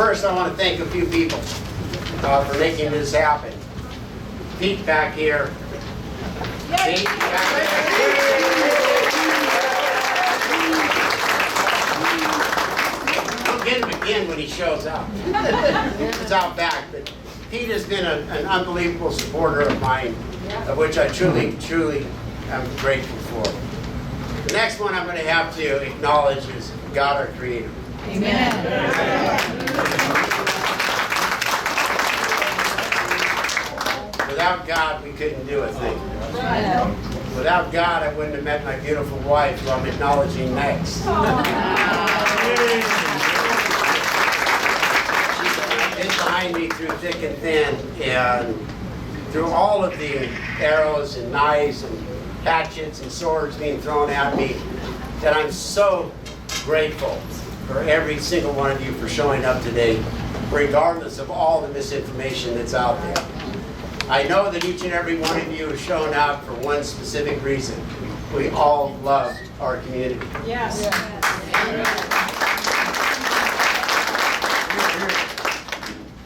first, I want to thank a few people for making this happen. Pete back here. Pete back there. We'll get him again when he shows up. He's out back. But Pete has been an unbelievable supporter of mine, of which I truly, truly am grateful for. The next one I'm going to have to acknowledge is God, our Creator. Amen. Without God, we couldn't do a thing. Without God, I wouldn't have met my beautiful wife, who I'm acknowledging next. She's been behind me through thick and thin, and through all of the arrows and knives and hatchets and swords being thrown at me. And I'm so grateful for every single one of you for showing up today, regardless of all the misinformation that's out there. I know that each and every one of you has shown up for one specific reason. We all love our community. Yes.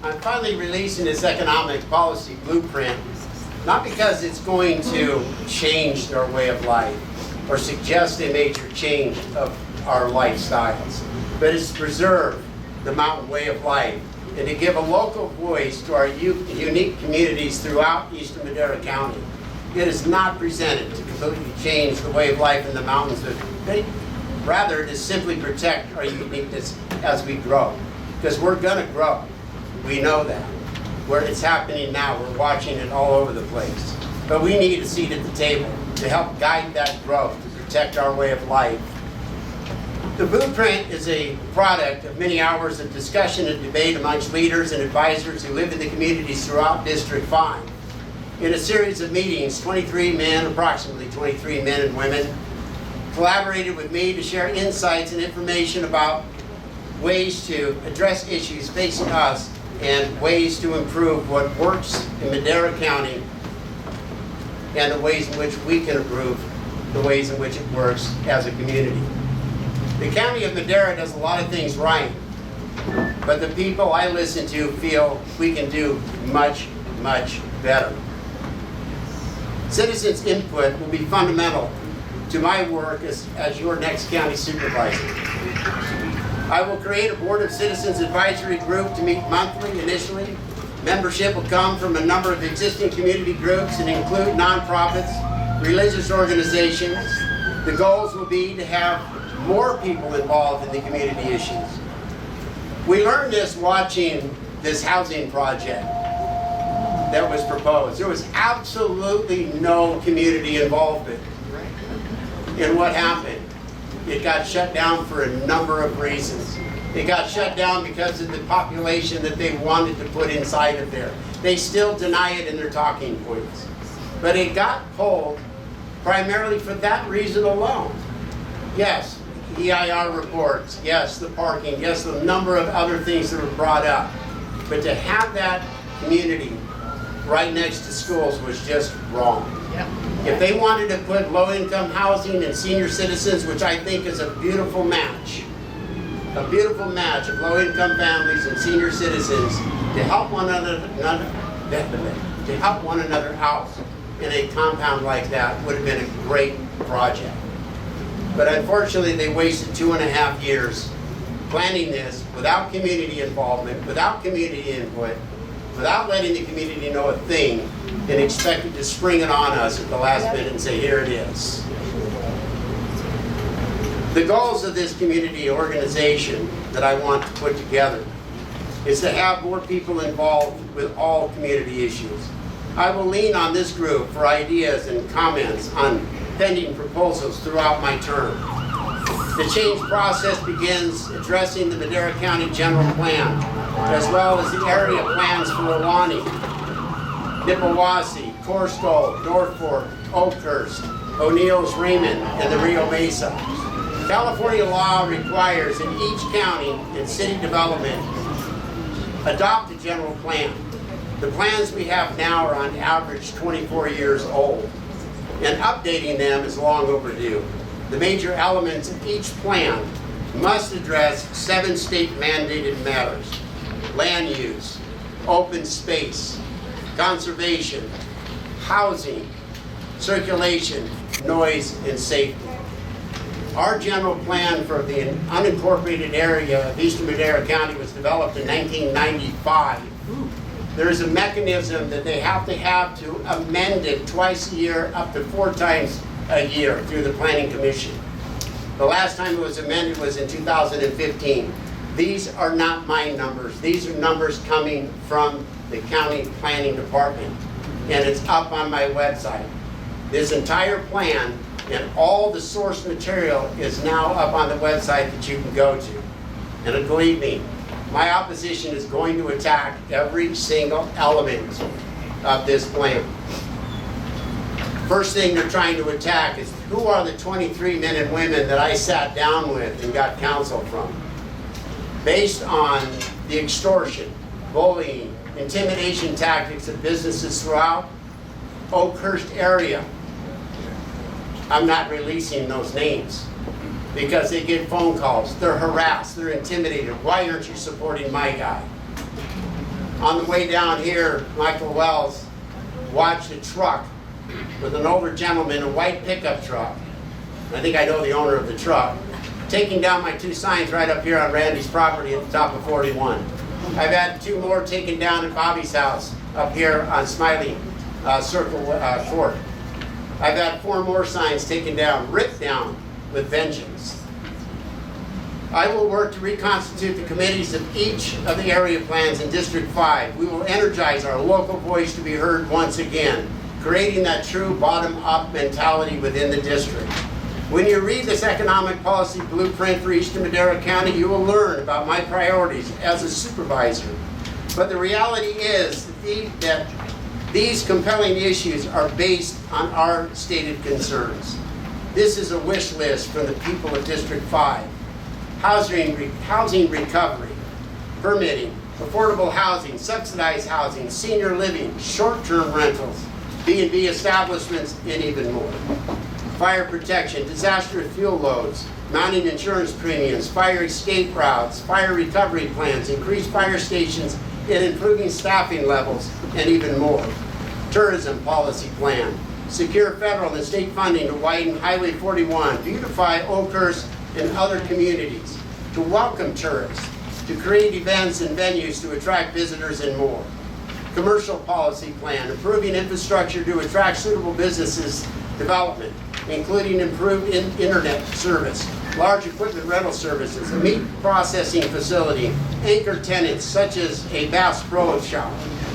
I'm finally releasing this economic policy blueprint, not because it's going to change our way of life or suggest a major change of our lifestyles, but it's to preserve the mountain way of life and to give a local voice to our unique communities throughout Eastern Madera County. It is not presented to completely change the way of life in the mountains, but rather to simply protect our uniqueness as we grow. Because we're going to grow. We know that. Where it's happening now, we're watching it all over the place. But we need a seat at the table to help guide that growth, to protect our way of life. The blueprint is a product of many hours of discussion and debate amongst leaders and advisors who live in the communities throughout District 5. In a series of meetings, approximately 23 men and women, collaborated with me to share insights and information about ways to address issues facing us and ways to improve what works in Madera County and the ways in which we can improve the ways in which it works as a community. The County of Madera does a lot of things right, but the people I listen to feel we can do much, much better. Citizens' input will be fundamental to my work as your next county supervisor. I will create a Board of Citizens Advisory Group to meet monthly initially. Membership will come from a number of existing community groups and include nonprofits, religious organizations. The goals will be to have more people involved in the community issues. We learned this watching this housing project that was proposed. There was absolutely no community involvement in what happened. It got shut down for a number of reasons. It got shut down because of the population that they wanted to put inside of there. They still deny it in their talking points. But it got pulled primarily for that reason alone. Yes, EIR reports, yes, the parking, yes, the number of other things that were brought up. But to have that community right next to schools was just wrong. If they wanted to put low-income housing and senior citizens, which I think is a beautiful match of low-income families and senior citizens to help one another out in a compound like that would have been a great project. But unfortunately, they wasted 2.5 years planning this without community involvement, without community input, without letting the community know a thing, and expected to spring it on us at the last minute and say, here it is. The goals of this community organization that I want to put together is to have more people involved with all community issues. I will lean on this group for ideas and comments on pending proposals throughout my term. The change process begins addressing the Madera County General Plan, as well as the area plans for Ahwahnee, Nipawasi, Coarse-Gold, North Fork, Oakhurst, O'Neill's, Raymond, and the Rio Mesa. California law requires in each county and city development adopt a general plan. The plans we have now are on average 24 years old, and updating them is long overdue. The major elements of each plan must address 7 state-mandated matters. land use, open space, conservation, housing, circulation, noise, and safety. Our general plan for the unincorporated area of Eastern Madera County was developed in 1995. There is a mechanism that they have to amend it twice a year, up to 4 times a year through the Planning Commission. The last time it was amended was in 2015. These are not my numbers. These are numbers coming from the county planning department, and it's up on my website. This entire plan and all the source material is now up on the website that you can go to. And believe me, my opposition is going to attack every single element of this plan. First thing they're trying to attack is who are the 23 men and women that I sat down with and got counsel from. Based on the extortion, bullying, intimidation tactics of businesses throughout Oakhurst area. I'm not releasing those names because they get phone calls, they're harassed, they're intimidated. Why aren't you supporting my guy? On the way down here, Michael Wells watched a truck with an older gentleman, a white pickup truck. I think I know the owner of the truck, taking down my 2 signs right up here on Randy's property at the top of 41. I've had 2 more taken down at Bobby's house up here on Smiley Circle Court. I've had 4 more signs taken down, ripped down with vengeance. I will work to reconstitute the committees of each of the area plans in District 5. We will energize our local voice to be heard once again, creating that true bottom-up mentality within the district. When you read this economic policy blueprint for Eastern Madera County, you will learn about my priorities as a supervisor. But the reality is that these compelling issues are based on our stated concerns. This is a wish list from the people of District 5. Housing recovery, permitting, affordable housing, subsidized housing, senior living, short-term rentals, B&B establishments, and even more. Fire protection, disaster fuel loads, mounting insurance premiums, fire escape routes, fire recovery plans, increased fire stations, and improving staffing levels, and even more. Tourism policy plan, secure federal and state funding to widen Highway 41, beautify Oakhurst and other communities, to welcome tourists, to create events and venues to attract visitors and more. Commercial policy plan, improving infrastructure to attract suitable businesses development, including improved internet service, large equipment rental services, a meat processing facility, anchor tenants such as a Bass Pro Shop,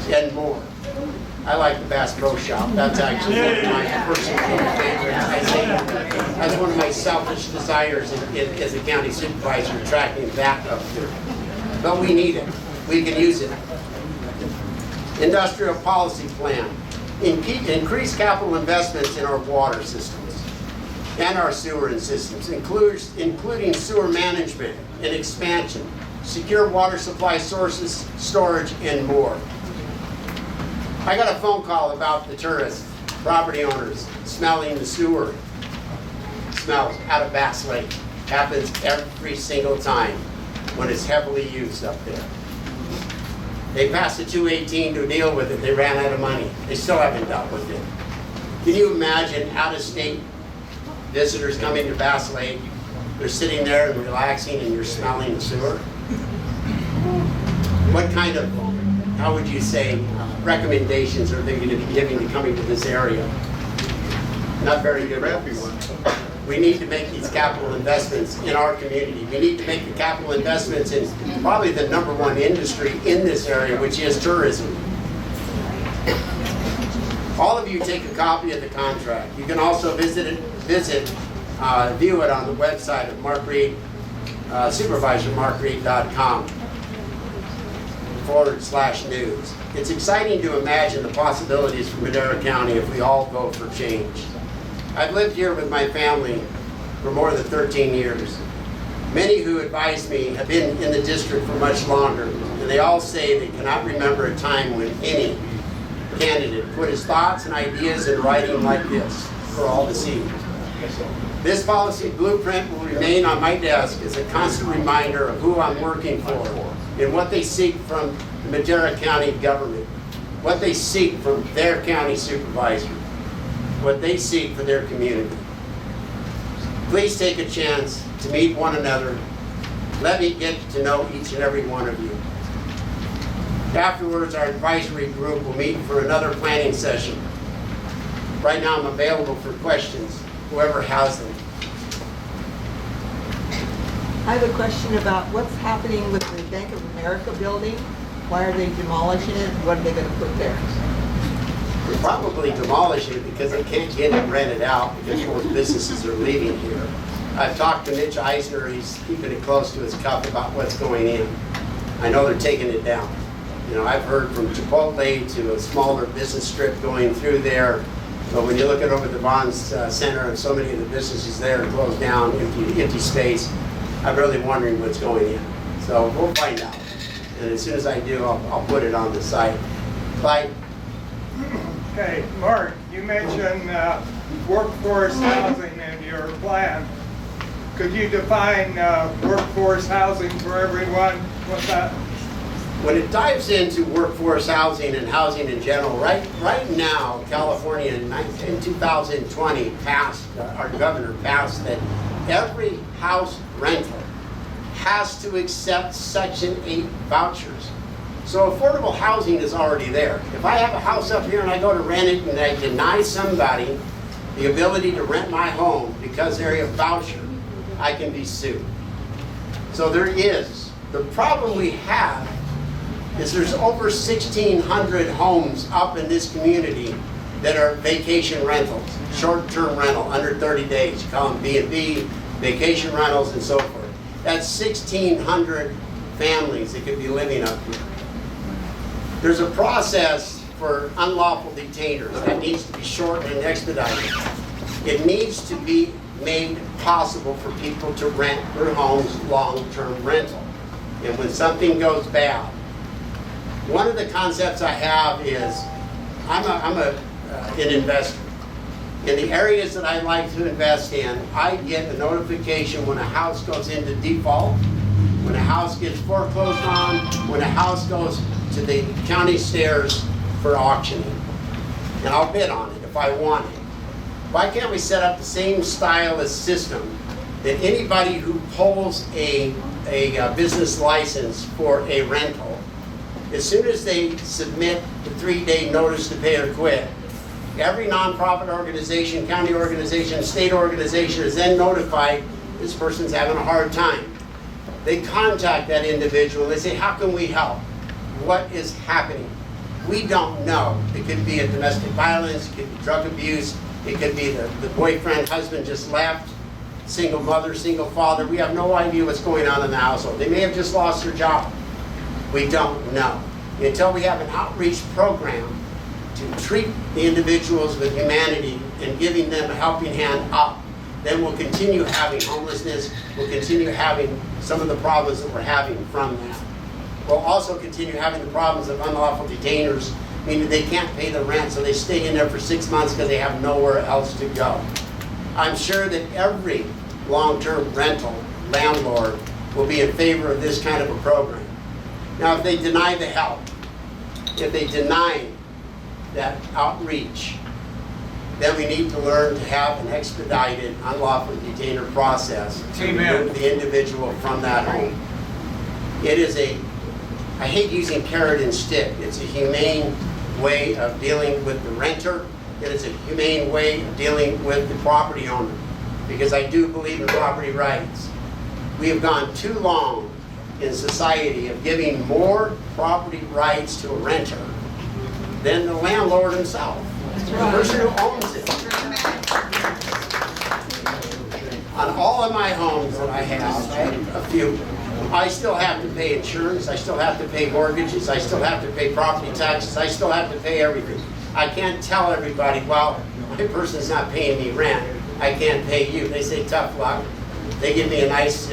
and more. I like the Bass Pro Shop. That's actually one of my personal favorites. I say that's one of my selfish desires as a county supervisor, attracting that up here. But we need it. We can use it. Industrial policy plan. Increase capital investments in our water systems and our sewer systems, including sewer management and expansion, secure water supply sources, storage, and more. I got a phone call about the tourists, property owners, smelling the sewer smells out of Bass Lake. Happens every single time when it's heavily used up there. They passed a 218 to deal with it. They ran out of money. They still haven't dealt with it. Can you imagine out-of-state visitors coming to Bass Lake? They're sitting there and relaxing and you're smelling the sewer? What kind of, how would you say, recommendations are they going to be giving to coming to this area? Not very good ones. We need to make these capital investments in our community. We need to make the capital investments in probably the #1 industry in this area, which is tourism. All of you take a copy of the contract. You can also view it on the website of Mark Reed, supervisormarkreed.com /news. It's exciting to imagine the possibilities for Madera County if we all vote for change. I've lived here with my family for more than 13 years. Many who advise me have been in the district for much longer, and they all say they cannot remember a time when any candidate put his thoughts and ideas in writing like this for all to see. This policy blueprint will remain on my desk as a constant reminder of who I'm working for in what they seek from the Madera County government, what they seek from their county supervisor, what they seek for their community. Please take a chance to meet one another. Let me get to know each and every one of you. Afterwards, our advisory group will meet for another planning session. Right now, I'm available for questions, whoever has them. I have a question about what's happening with the Bank of America building. Why are they demolishing it? What are they going to put there? We're probably demolishing it because they can't get it rented out because most businesses are leaving here. I've talked to Mitch Eisner, he's keeping it close to his cup about what's going in. I know they're taking it down. You know, I've heard from Chipotle to a smaller business strip going through there. But when you look at over the Bonds Center and so many of the businesses there are closed down, empty space, I'm really wondering what's going in. So we'll find out. And as soon as I do, I'll put it on the site. Clyde? Okay, Mark, you mentioned workforce housing in your plan. Could you define workforce housing for everyone? What's that? When it dives into workforce housing and housing in general, right now, California in 2020 passed, our governor passed that every house rental has to accept Section 8 vouchers. So affordable housing is already there. If I have a house up here and I go to rent it and I deny somebody the ability to rent my home because they're a voucher, I can be sued. So there is. The problem we have is there's over 1,600 homes up in this community that are vacation rentals, short-term rental, under 30 days. You call them B&B, vacation rentals, and so forth. That's 1,600 families that could be living up here. There's a process for unlawful detainers that needs to be shortened and expedited. It needs to be made possible for people to rent their homes long-term rental. And when something goes bad, one of the concepts I have is I'm an investor. In the areas that I like to invest in, I get a notification when a house goes into default, when a house gets foreclosed on, when a house goes to the county stairs for auctioning. And I'll bid on it if I want it. Why can't we set up the same style of system that anybody who pulls a business license for a rental, as soon as they submit the 3-day notice to pay or quit, every nonprofit organization, county organization, state organization is then notified this person's having a hard time. They contact that individual, they say, how can we help? What is happening? We don't know. It could be a domestic violence, it could be drug abuse, it could be the boyfriend, husband just left, single mother, single father. We have no idea what's going on in the household. They may have just lost their job. We don't know. Until we have an outreach program to treat the individuals with humanity and giving them a helping hand up, then we'll continue having homelessness, we'll continue having some of the problems that we're having from that. We'll also continue having the problems of unlawful detainers, meaning they can't pay the rent, so they stay in there for 6 months because they have nowhere else to go. I'm sure that every long-term rental landlord will be in favor of this kind of a program. Now, if they deny the help, if they deny that outreach, then we need to learn to have an expedited unlawful detainer process to remove the individual from that home. It is I hate using carrot and stick. It's a humane way of dealing with the renter. It is a humane way of dealing with the property owner, because I do believe in property rights. We have gone too long in society of giving more property rights to a renter than the landlord himself, the person who owns it. On all of my homes that I have a few, I still have to pay insurance, I still have to pay mortgages, I still have to pay property taxes, I still have to pay everything. I can't tell everybody, well, my person's not paying me rent, I can't pay you. They say, tough luck. They give me a nice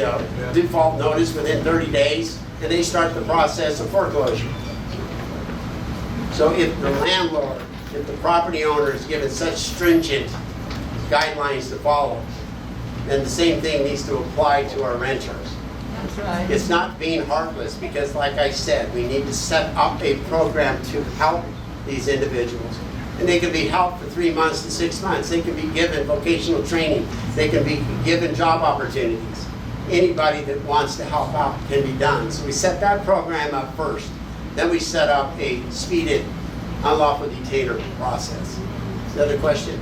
default notice within 30 days, and they start the process of foreclosure. So if the landlord, if the property owner is given such stringent guidelines to follow, then the same thing needs to apply to our renters. That's right. It's not being heartless, because like I said, we need to set up a program to help these individuals. And they can be helped for 3 months to 6 months. They can be given vocational training. They can be given job opportunities. Anybody that wants to help out can be done. So we set that program up first. Then we set up a speeded unlawful detainer process. Another question?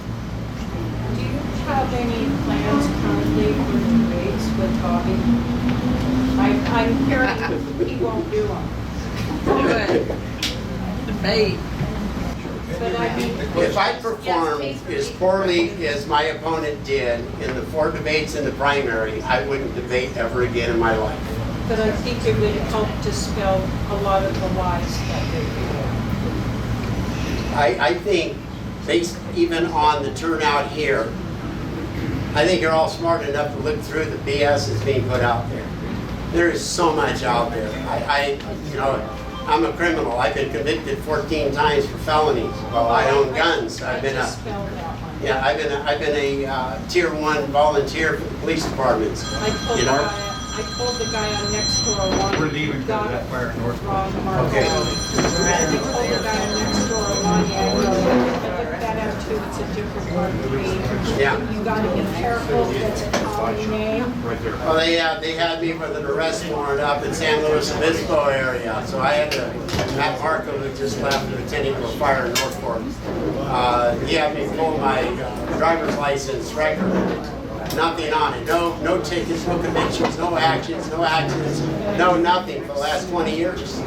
Do you have any plans currently for debates with Bobby? I'm hearing he won't do them. Good. Debate. But I mean. If I performed as poorly as my opponent did in the 4 debates in the primary, I wouldn't debate ever again in my life. But I think it would help dispel a lot of the lies that they do. I think, based even on the turnout here, I think you're all smart enough to look through the BS that's being put out there. There is so much out there. I'm a criminal. I've been convicted 14 times for felonies. Well, I own guns. I've been Dispel that one. yeah, I've been a tier 1 volunteer for the police departments. I told the guy on next door one. We're leaving because of that fire in North Wrong mark. Okay. I told the guy on next door one, I looked that up too, it's a different word breed. Yeah. You gotta be careful, that's a common name. right there. Well, they had me with an arrest warrant up in San Luis Obispo area, so I had to, Matt Marco, who just left, attending to a fire in North Fork, he had me pull my driver's license record. Nothing on it, no tickets, no convictions, no actions, no accidents, no nothing for the last 20 years.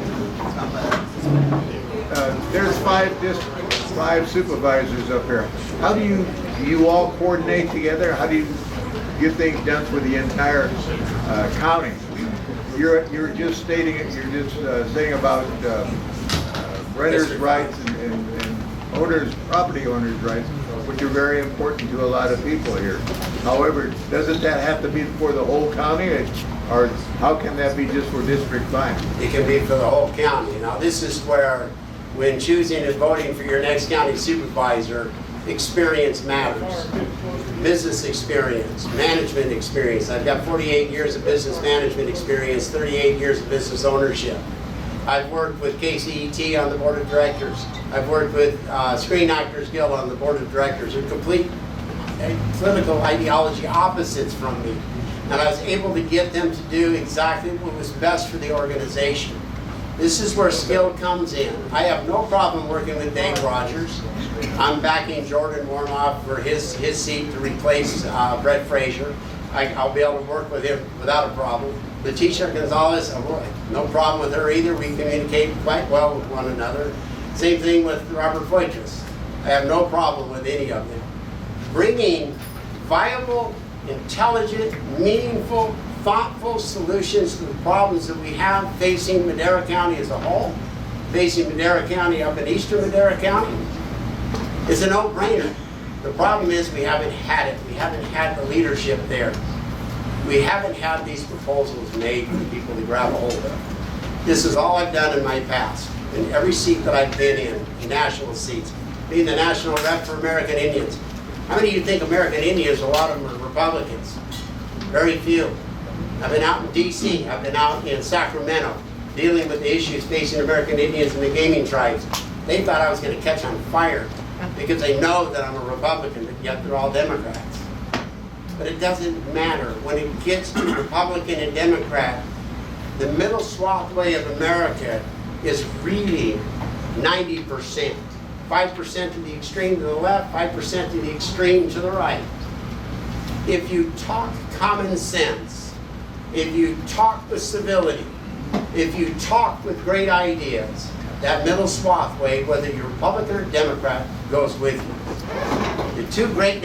There's 5 districts, 5 supervisors up here. How do you all coordinate together? How do you get things done for the entire county? You're just stating it. You're just saying about renters' rights and owners, property owners' rights, which are very important to a lot of people here. However, doesn't that have to be for the whole county, or how can that be just for District 5? It can be for the whole county. Now, this is where, when choosing and voting for your next county supervisor, experience matters. Business experience, management experience. I've got 48 years of business management experience, 38 years of business ownership. I've worked with KCET on the board of directors. I've worked with Screen Actors Guild on the board of directors. They're complete political ideology opposites from me. And I was able to get them to do exactly what was best for the organization. This is where skill comes in. I have no problem working with Dave Rogers. I'm backing Jordan Warnoff for his seat to replace Brett Frazier. I'll be able to work with him without a problem. Leticia Gonzalez, no problem with her either. We communicate quite well with one another. Same thing with Robert Poitras. I have no problem with any of them. Bringing viable, intelligent, meaningful, thoughtful solutions to the problems that we have facing Madera County as a whole, facing Madera County up in eastern Madera County, is a no-brainer. The problem is we haven't had it. We haven't had the leadership there. We haven't had these proposals made for people to grab a hold of. This is all I've done in my past. In every seat that I've been in, national seats, being the national rep for American Indians. How many of you think American Indians, a lot of them are Republicans? Very few. I've been out in DC, I've been out in Sacramento, dealing with the issues facing American Indians and the gaming tribes. They thought I was going to catch on fire because they know that I'm a Republican, but yet they're all Democrats. But it doesn't matter. When it gets to Republican and Democrat, the middle swathway of America is really 90%. 5% to the extreme to the left, 5% to the extreme to the right. If you talk common sense, if you talk with civility, if you talk with great ideas, that middle swathway, whether you're Republican or Democrat, goes with you. The two great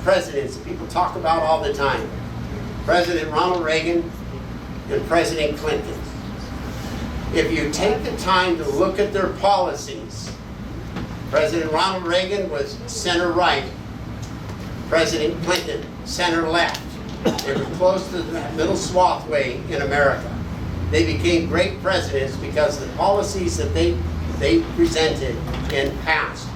presidents that people talk about all the time, President Ronald Reagan and President Clinton. If you take the time to look at their policies, President Ronald Reagan was center right, President Clinton center left. They were close to the middle swathway in America. They became great presidents because the policies that they presented and passed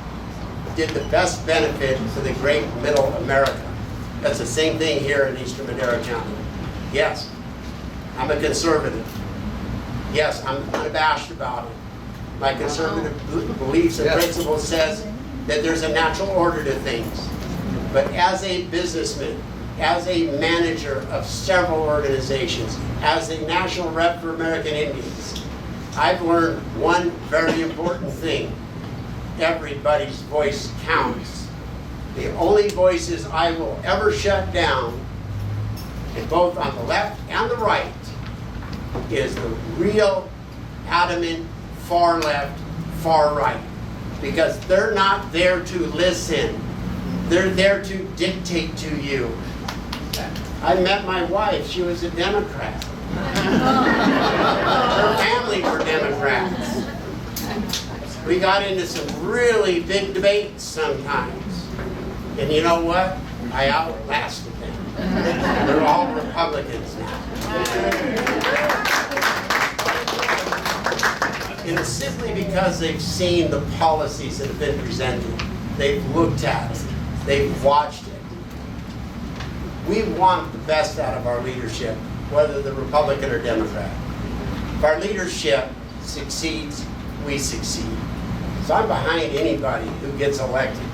did the best benefit for the great middle America. That's the same thing here in eastern Madera County. Yes, I'm a conservative. Yes, I'm unabashed about it. My conservative beliefs and Yes. principles says that there's a natural order to things. But as a businessman, as a manager of several organizations, as a national rep for American Indians, I've learned one very important thing. Everybody's voice counts. The only voices I will ever shut down, and both on the left and the right, is the real adamant far left, far right. Because they're not there to listen. They're there to dictate to you. I met my wife, she was a Democrat. Her family were Democrats. We got into some really big debates sometimes. And you know what? I outlasted them. They're all Republicans now. And it's simply because they've seen the policies that have been presented. They've looked at it. They've watched it. We want the best out of our leadership, whether they're Republican or Democrat. If our leadership succeeds, we succeed. So I'm behind anybody who gets elected.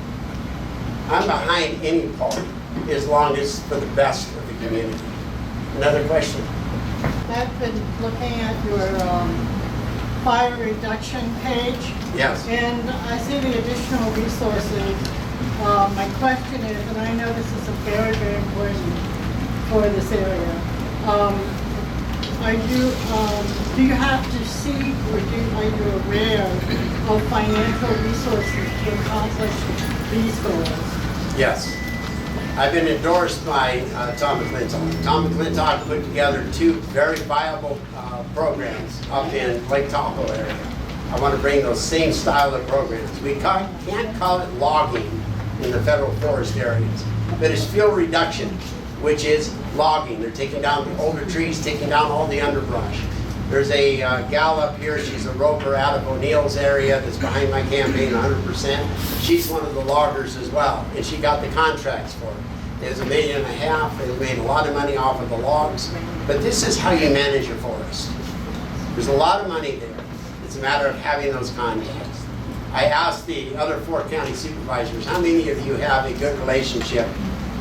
I'm behind any party, as long as for the best of the community. Another question? I've been looking at your fire reduction page, Yes. and I see the additional resources. My question is, and I know this is a very, very important for this area, do you have to seek, or are you aware of financial resources to accomplish these goals? Yes. I've been endorsed by Tom McClintock. Tom McClintock put together two very viable programs up in Lake Tahoe area. I want to bring those same style of programs. We can't call it logging in the federal forest areas, but it's fuel reduction, which is logging. They're taking down the older trees, taking down all the underbrush. There's a gal up here, she's a roper out of O'Neill's area that's behind my campaign 100%. She's one of the loggers as well, and she got the contracts for it. There's $1.5 million. They made a lot of money off of the logs. But this is how you manage a forest. There's a lot of money there. It's a matter of having those contacts. I asked the other 4 county supervisors, how many of you have a good relationship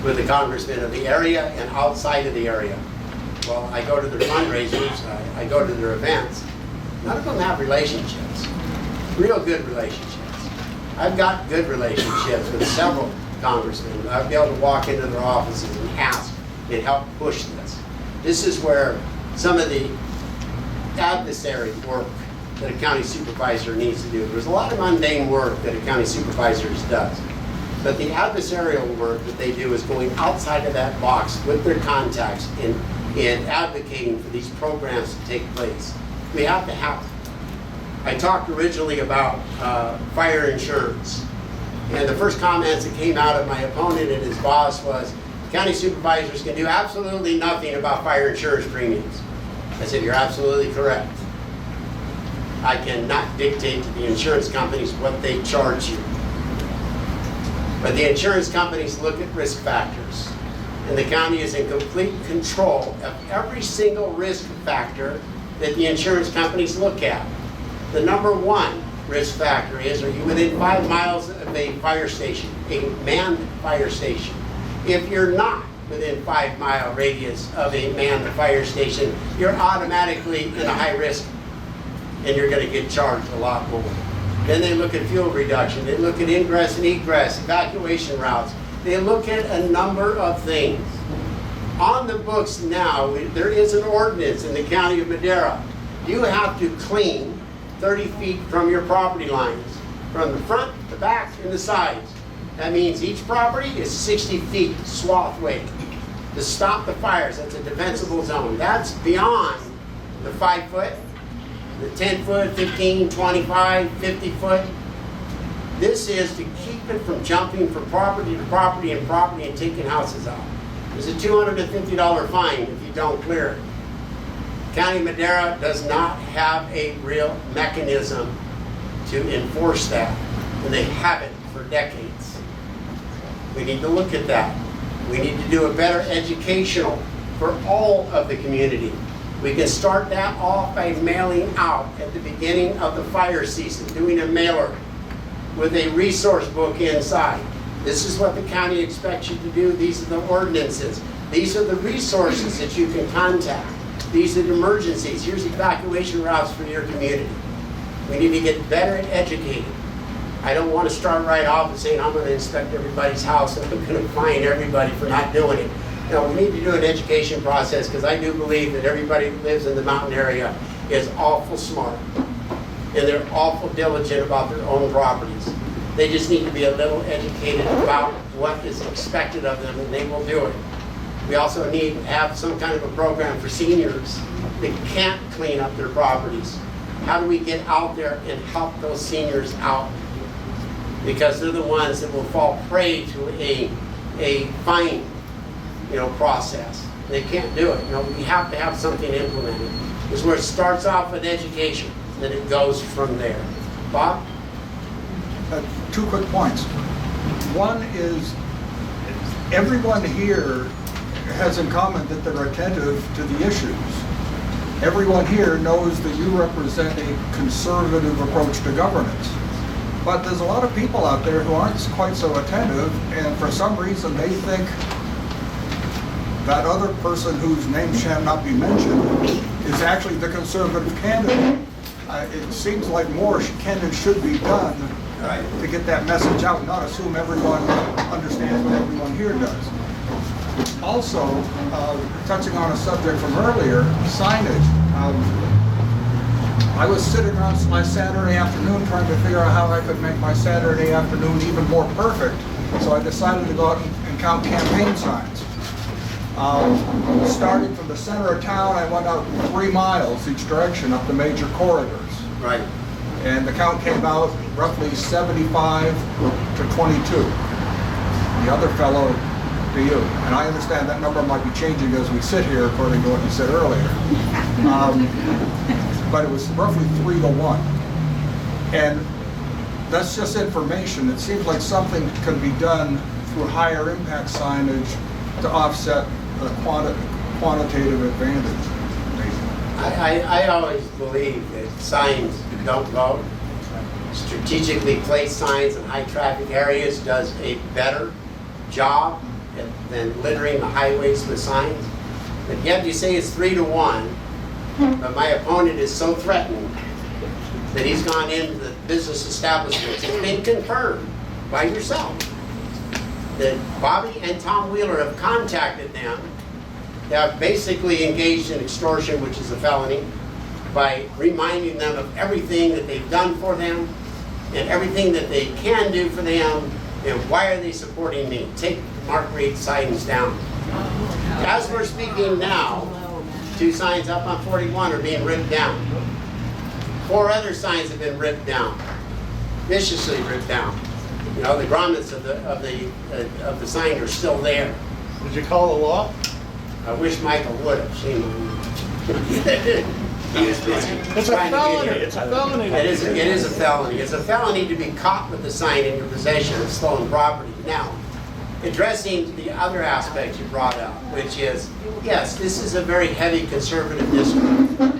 with the congressmen of the area and outside of the area? Well, I go to their fundraisers, I go to their events. None of them have relationships, real good relationships. I've got good relationships with several congressmen. I've been able to walk into their offices and ask and help push this. This is where some of the adversary work that a county supervisor needs to do. There's a lot of mundane work that a county supervisor does. But the adversarial work that they do is going outside of that box with their contacts and advocating for these programs to take place. We have to have it. I talked originally about fire insurance. And the first comments that came out of my opponent and his boss was, county supervisors can do absolutely nothing about fire insurance premiums. I said, you're absolutely correct. I cannot dictate to the insurance companies what they charge you. But the insurance companies look at risk factors. And the county is in complete control of every single risk factor that the insurance companies look at. The number one risk factor is, are you within 5 miles of a fire station, a manned fire station? If you're not within 5 mile radius of a manned fire station, you're automatically in a high risk and you're going to get charged a lot more. Then they look at fuel reduction, they look at ingress and egress, evacuation routes. They look at a number of things. On the books now, there is an ordinance in the county of Madera. You have to clean 30 feet from your property lines, from the front, the back, and the sides. That means each property is 60 feet swath weight to stop the fires. That's a defensible zone. That's beyond the 5 foot, the 10 foot, 15, 25, 50 foot. This is to keep it from jumping from property to property and taking houses out. There's a $250 fine if you don't clear it. County of Madera does not have a real mechanism to enforce that, and they haven't for decades. We need to look at that. We need to do a better educational for all of the community. We can start that off by mailing out at the beginning of the fire season, doing a mailer with a resource book inside. This is what the county expects you to do. These are the ordinances. These are the resources that you can contact. These are the emergencies. Here's evacuation routes for your community. We need to get better at educating. I don't want to start right off and saying I'm going to inspect everybody's house and I'm going to fine everybody for not doing it. No, we need to do an education process because I do believe that everybody who lives in the mountain area is awful smart and they're awful diligent about their own properties. They just need to be a little educated about what is expected of them and they will do it. We also need to have some kind of a program for seniors that can't clean up their properties. How do we get out there and help those seniors out? Because they're the ones that will fall prey to a fine, process. They can't do it. We have to have something implemented. This is where it starts off with education, then it goes from there. Bob? 2 quick points. One is everyone here has in common that they're attentive to the issues. Everyone here knows that you represent a conservative approach to governance. But there's a lot of people out there who aren't quite so attentive, and for some reason they think that other person whose name shall not be mentioned is actually the conservative candidate. It seems like more can and should be done to get that message out, not assume everyone understands what everyone here does. Also, touching on a subject from earlier, signage. I was sitting on my Saturday afternoon trying to figure out how I could make my Saturday afternoon even more perfect, so I decided to go out and count campaign signs. Starting from the center of town, I went out 3 miles each direction up the major corridors. Right. And the count came out roughly 75 to 22. The other fellow to you. And I understand that number might be changing as we sit here according to what you said earlier. But it was roughly 3 to 1. And that's just information. It seems like something can be done through higher impact signage to offset the quantitative advantage. I always believe that signs don't vote. Strategically placed signs in high traffic areas does a better job than littering the highways with signs. But yet you say it's 3 to 1, but my opponent is so threatened that he's gone into the business establishments. It's been confirmed by yourself that Bobby and Tom Wheeler have contacted them. They have basically engaged in extortion, which is a felony, by reminding them of everything that they've done for them and everything that they can do for them and why are they supporting me. Take Mark Reed's signs down. As we're speaking now, 2 signs up on 41 are being ripped down. 4 other signs have been ripped down, viciously ripped down. The grommets of the sign are still there. Did you call the law? I wish Michael would have. Shame on him. He was busy. It's a felony. It's a felony. It is a felony. It's a felony to be caught with the sign in your possession of stolen property. Now, addressing the other aspect you brought up, which is, yes, this is a very heavy conservative district.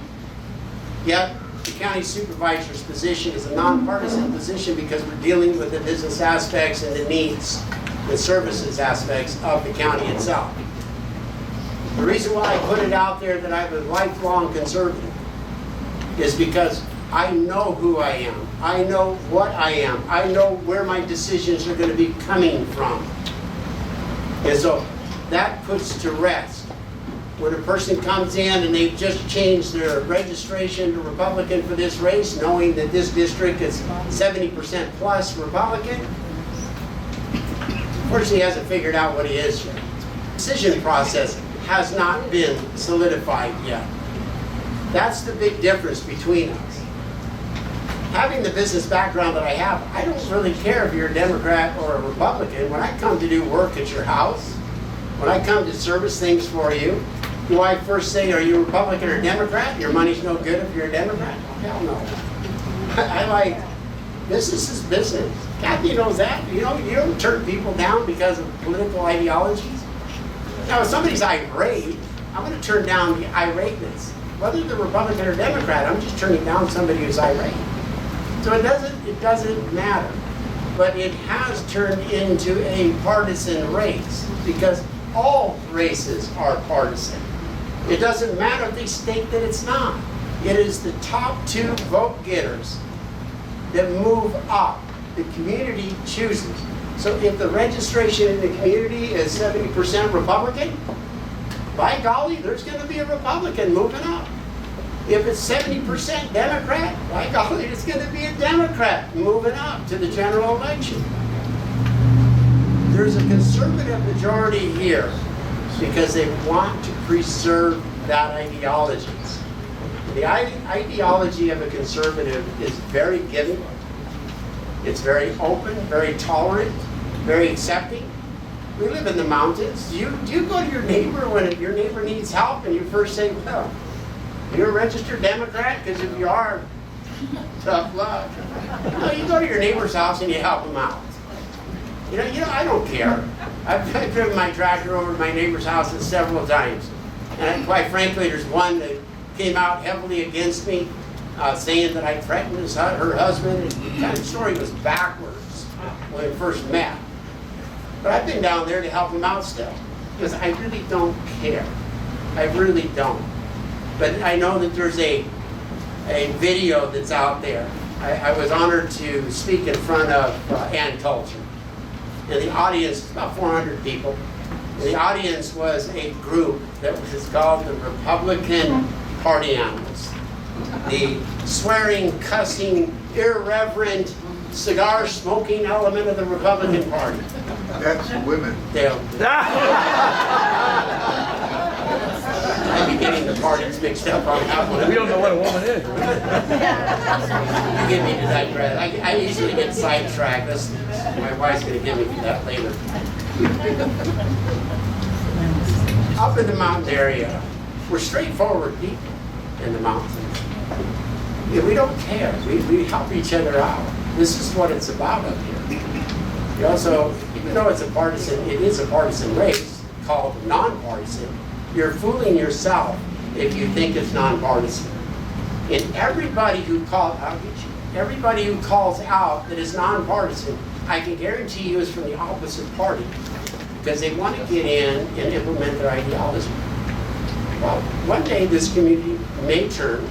Yet, the county supervisor's position is a nonpartisan position because we're dealing with the business aspects and the needs and services aspects of the county itself. The reason why I put it out there that I'm a lifelong conservative is because I know who I am. I know what I am. I know where my decisions are going to be coming from. And so that puts to rest when a person comes in and they've just changed their registration to Republican for this race, knowing that this district is 70% plus Republican. Unfortunately, he hasn't figured out what he is yet. The decision process has not been solidified yet. That's the big difference between us. Having the business background that I have, I don't really care if you're a Democrat or a Republican. When I come to do work at your house, when I come to service things for you, do I first say, are you a Republican or Democrat? Your money's no good if you're a Democrat? Hell no. I like, business is business. Kathy knows that. You don't turn people down because of political ideologies. Now, if somebody's irate, I'm going to turn down the irateness. whether they're Republican or Democrat, I'm just turning down somebody who's irate. So it doesn't matter. But it has turned into a partisan race because all races are partisan. It doesn't matter if they state that it's not. It is the top 2 vote getters that move up. The community chooses. So if the registration in the community is 70% Republican, by golly, there's going to be a Republican moving up. If it's 70% Democrat, by golly, it's going to be a Democrat moving up to the general election. There's a conservative majority here because they want to preserve that ideology. The ideology of a conservative is very giving. It's very open, very tolerant, very accepting. We live in the mountains. Do you go to your neighbor when your neighbor needs help and you first say, well, you're a registered Democrat? Because if you are, tough luck. No, you go to your neighbor's house and you help them out. You know, I don't care. I've driven my tractor over to my neighbor's house several times. And quite frankly, there's one that came out heavily against me, saying that I threatened her husband. And the kind of story was backwards when we first met. But I've been down there to help him out still, because I really don't care. I really don't. But I know that there's a video that's out there. I was honored to speak in front of Ann Coulter. And the audience, about 400 people, and the audience was a group that was called the Republican Party Animals. The swearing, cussing, irreverent, cigar-smoking element of the Republican Party. That's women. I'd be getting the parties mixed up on that one. We don't know what a woman is. You get me to digress. I easily get sidetracked. My wife's going to get me to that later. Up in the mountain area, we're straightforward people in the mountains. Yeah, we don't care. We help each other out. This is what it's about up here. You also, even though it is a partisan race called nonpartisan, you're fooling yourself if you think it's nonpartisan. And everybody who calls out that is nonpartisan, I can guarantee you is from the opposite party, because they want to get in and implement their ideology. Well, one day this community may turn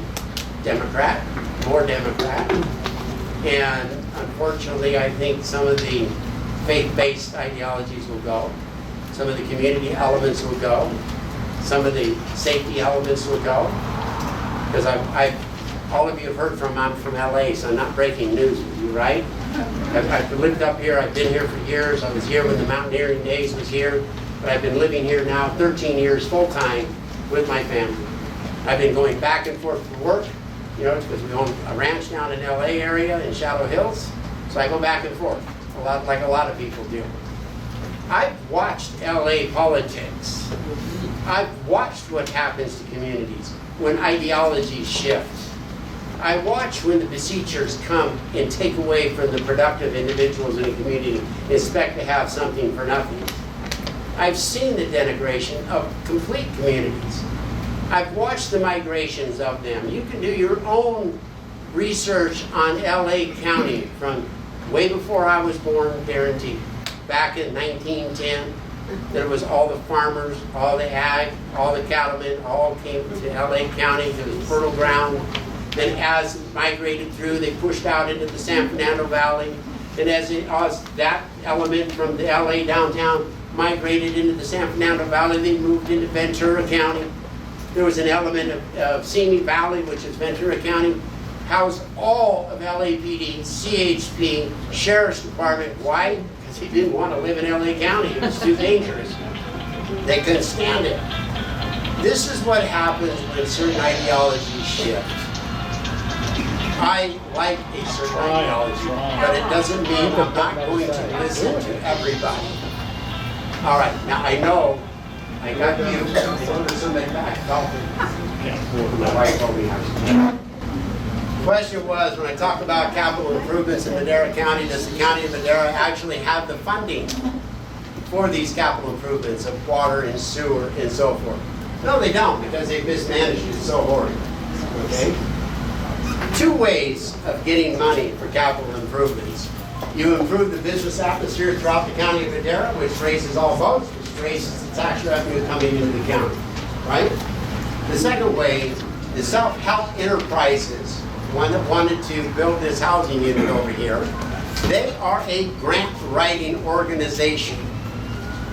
Democrat, more Democrat, and unfortunately I think some of the faith-based ideologies will go, some of the community elements will go, some of the safety elements will go, because all of you have heard I'm from LA, so I'm not breaking news with you, right? I've lived up here, I've been here for years. I was here when the mountaineering days was here, but I've been living here now 13 years full-time with my family. I've been going back and forth for work, you know, because we own a ranch down in LA area in Shadow Hills, so I go back and forth, like a lot of people do. I've watched LA politics. I've watched what happens to communities when ideologies shift. I watch when the besiegers come and take away from the productive individuals in the community and expect to have something for nothing. I've seen the denigration of complete communities. I've watched the migrations of them. You can do your own research on LA County from way before I was born, guaranteed. Back in 1910, there was all the farmers, all the ag, all the cattlemen, all came to LA County. It was fertile ground. Then as it migrated through, they pushed out into the San Fernando Valley. And as that element from the LA downtown migrated into the San Fernando Valley, they moved into Ventura County. There was an element of Simi Valley, which is Ventura County, housed all of LAPD, CHP, Sheriff's Department. Why? Because they didn't want to live in LA County. It was too dangerous. They couldn't stand it. This is what happens when certain ideologies shift. I like a certain ideology, but it doesn't mean I'm not going to listen to everybody. All right, now I know I got you. Somebody back. My wife told me how to. The question was, when I talk about capital improvements in Madera County, does the County of Madera actually have the funding for these capital improvements of water and sewer and so forth? No, they don't, because they've mismanaged it so horribly. okay? Two ways of getting money for capital improvements. You improve the business atmosphere throughout the county of Madera, which raises all boats, which raises the tax revenue coming into the county, right? The second way, the self-help enterprises, one that wanted to build this housing unit over here, they are a grant writing organization.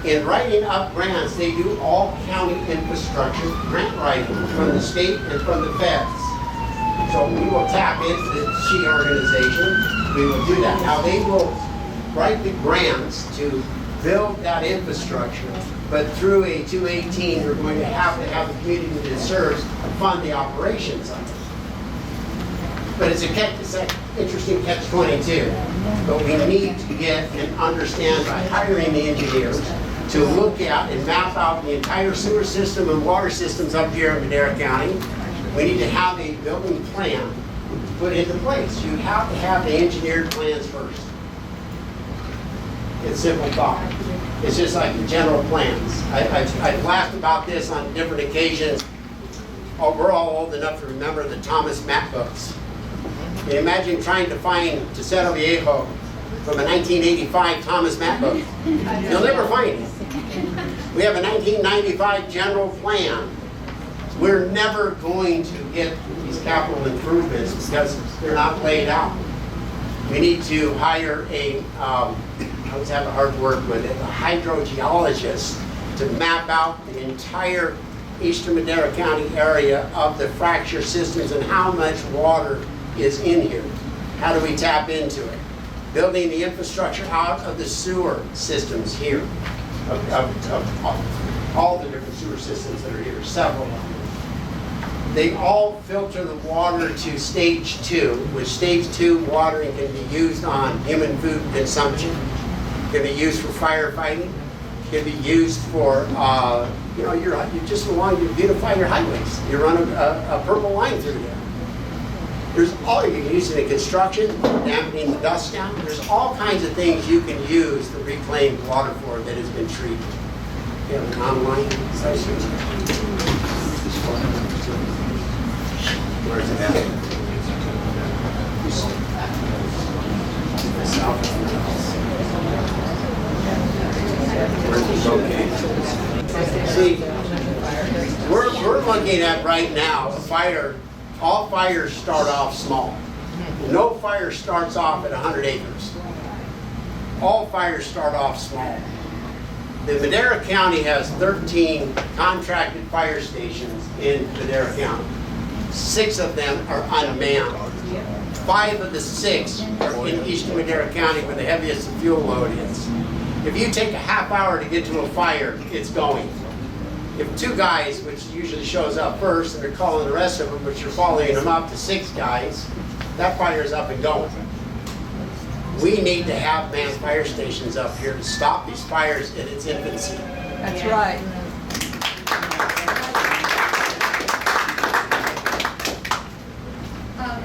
In writing up grants, they do all county infrastructure grant writing from the state and from the feds. So we will tap into the SHE organization, we will do that. Now they will write the grants to build that infrastructure, but through a 218, we're going to have the community that it serves fund the operations of it. But it's an interesting catch-22. But we need to get and understand by hiring the engineers to look at and map out the entire sewer system and water systems up here in Madera County. We need to have a building plan put into place. You have to have the engineered plans first. It's simple thought. It's just like the general plans. I've laughed about this on different occasions. Oh, we're all old enough to remember the Thomas Mack books. Can you imagine trying to find Tercero Viejo from a 1985 Thomas Mack book? You'll never find it. We have a 1995 general plan. We're never going to get these capital improvements because they're not laid out. We need to hire I always have a hard word with it, a hydrogeologist to map out the entire eastern Madera County area of the fracture systems and how much water is in here. How do we tap into it? Building the infrastructure out of the sewer systems here, of all the different sewer systems that are here, several of them. They all filter the water to stage 2, which stage 2 watering can be used on human food consumption, can be used for firefighting, can be used for, you just want to beautify your highways. You run a purple line through there. There's all you can use in construction, damping the dust down. There's all kinds of things you can use the reclaimed water for that has been treated. You have an online session. Where's it at? See, we're looking at right now a fire. All fires start off small. No fire starts off at 100 acres. All fires start off small. The Madera County has 13 contracted fire stations in Madera County. 6 of them are unmanned. 5 of the 6 are in eastern Madera County where the heaviest fuel load is. If you take a half hour to get to a fire, it's going. If 2 guys, which usually shows up first, and they're calling the rest of them, but you're following them up to 6 guys, that fire's up and going. We need to have manned fire stations up here to stop these fires in its infancy. That's right.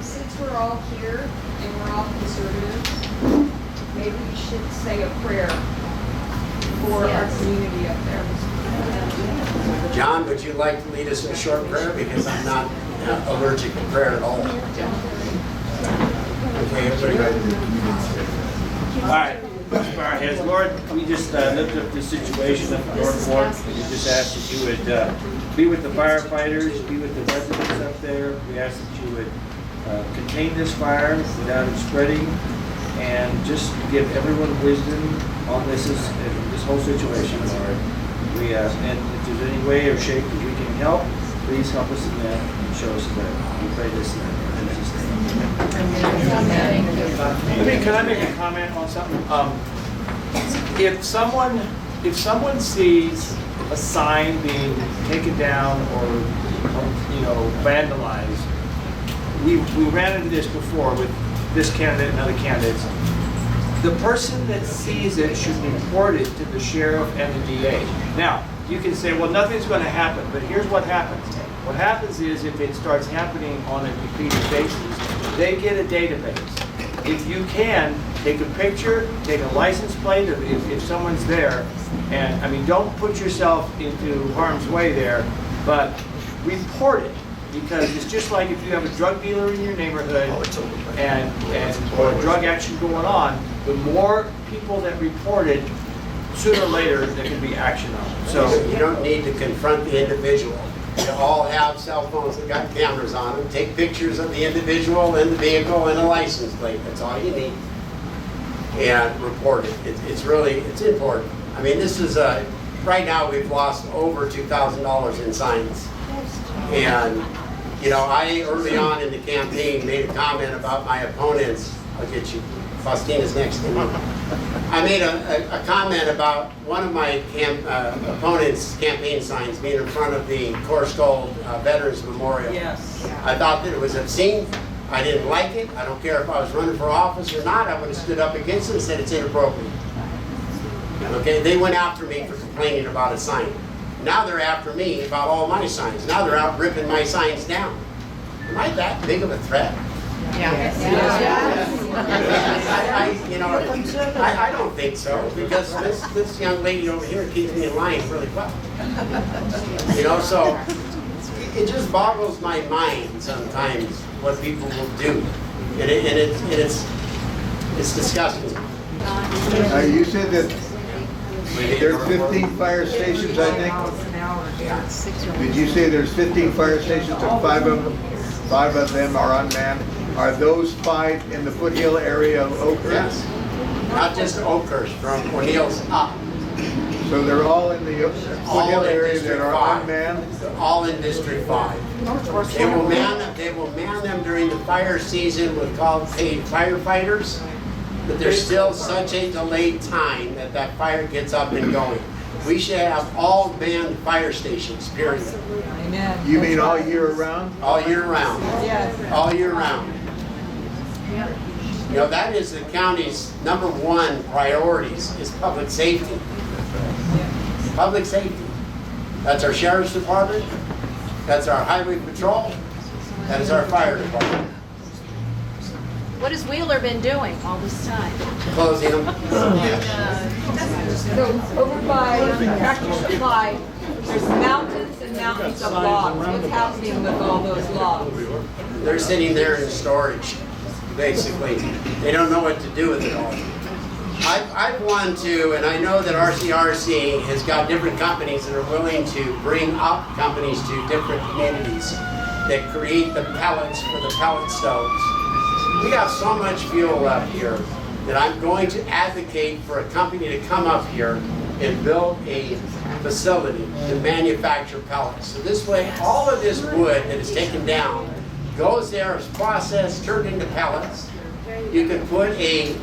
Since we're all here and we're all conservatives, maybe we should say a prayer for our community up there. John, would you like to lead us in a short prayer? Because I'm not allergic to prayer at all. Okay, everybody go. All right, let's bow our heads. Lord, we just lift up this situation up in North Fork. We just ask that you would be with the firefighters, be with the residents up there. We ask that you would contain this fire without it spreading, and just give everyone wisdom on this whole situation, Lord. We ask, and if there's any way or shape that we can help, please help us in that and show us that. We pray this in Jesus' name. Can I make a comment on something? If someone sees a sign being taken down or vandalized, we ran into this before with this candidate and other candidates. The person that sees it should report it to the sheriff and the DA. Now, you can say, well, nothing's going to happen, but here's what happens. What happens is if it starts happening on a repeated basis, they get a database. If you can, take a picture, take a license plate if someone's there, and don't put yourself into harm's way there, but report it. because it's just like if you have a drug dealer in your neighborhood and or a drug action going on, the more people that report it, sooner or later, there can be action on it. So So, you don't need to confront the individual. They all have cell phones that got cameras on them. Take pictures of the individual and the vehicle and a license plate. That's all you need. And report it. It's really, it's important. I mean, this is right now we've lost over $2,000 in signs. And, you know, I early on in the campaign made a comment about my opponents. I'll get you. Faustina's next to me. I made a comment about one of my opponents' campaign signs being in front of the Coarse Gold Veterans Memorial. Yes. I thought that it was obscene. I didn't like it. I don't care if I was running for office or not. I would have stood up against it and said it's inappropriate. Okay, they went after me for complaining about a sign. Now they're after me about all my signs. Now they're out ripping my signs down. Am I that big of a threat? I don't think so, because this young lady over here keeps me in line really well. You know, so it just boggles my mind sometimes what people will do, and it's disgusting. You said that there's 15 fire stations, I think? Did you say there's 15 fire stations and five of them are unmanned? Are those 5 in the foothill area of Oakhurst? Yes. Not just Oakhurst, from O'Neill's up. So they're all in the All foothill in area District that are 5. unmanned? All in District 5. They will man them during the fire season with paid firefighters, but there's still such a delayed time that fire gets up and going. We should have all manned fire stations, period. Amen. You mean all year round? All year round. Yes. All year round. You know, that is the county's #1 priorities, is public safety. Public safety. That's our sheriff's department, that's our highway patrol, that is our fire department. What has Wheeler been doing all this time? Closing them. So over by Tractor Supply, there's mountains and mountains of logs. What's happening with all those logs? They're sitting there in storage, basically. They don't know what to do with it all. I've wanted to, and I know that RCRC has got different companies that are willing to bring up companies to different communities that create the pellets for the pellet stoves. We got so much fuel left here that I'm going to advocate for a company to come up here and build a facility to manufacture pellets. So this way, all of this wood that is taken down goes there, is processed, turned into pellets. You can put a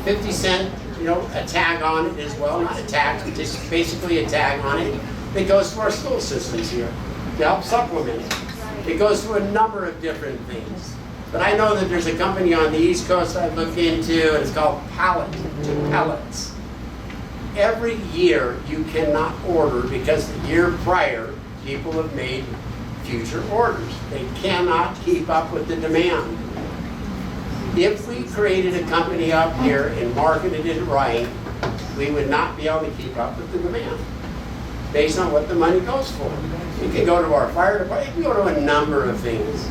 50-cent, a tag on it as well, not a tax, but just basically a tag on it. It goes to our school systems here to help supplement it. It goes to a number of different things. But I know that there's a company on the East Coast I've looked into, and it's called Pallet to Pellets. Every year you cannot order because the year prior people have made future orders. They cannot keep up with the demand. If we created a company up here and marketed it right, we would not be able to keep up with the demand based on what the money goes for. You can go to our fire department, you can go to a number of things.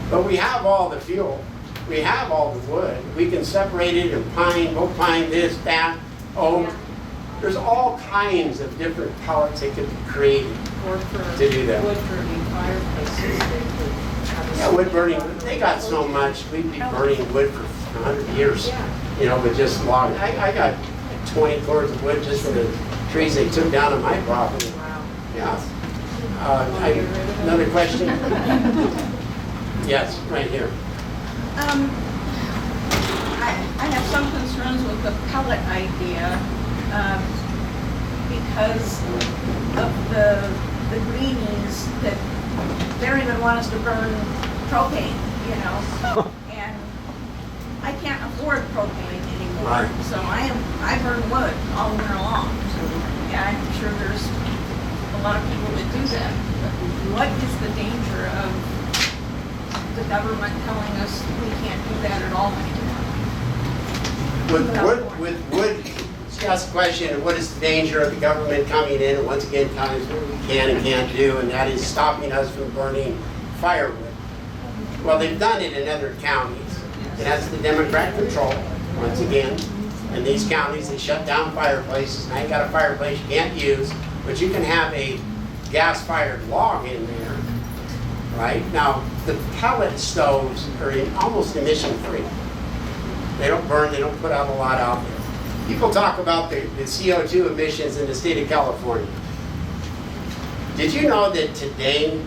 But we have all the fuel. We have all the wood. We can separate it in pine, oak pine, this, that, oak. There's all kinds of different pellets that could be created to do that. Wood burning fireplaces. Yeah, wood burning, they got so much. We'd be burning wood for 100 years, with just logs. I got 20 cords of wood just from the trees they took down on my property. Wow. Yeah. Another question? Yes, right here. I have some concerns with the pellet idea because of the greenies that don't even want us to burn propane, and I can't afford propane anymore. Right. So I burn wood all winter long. And I'm sure there's a lot of people that do that. But what is the danger of the government telling us we can't do that at all anymore? With wood, she asked the question, what is the danger of the government coming in and once again telling us what we can and can't do, and that is stopping us from burning firewood. Well, they've done it in other counties, and that's the Democrat control, once again. In these counties, they shut down fireplaces. Now you got a fireplace you can't use, but you can have a gas-fired log in there, right? Now, the pellet stoves are almost emission-free. They don't burn, they don't put out a lot out there. People talk about the CO2 emissions in the state of California. Did you know that today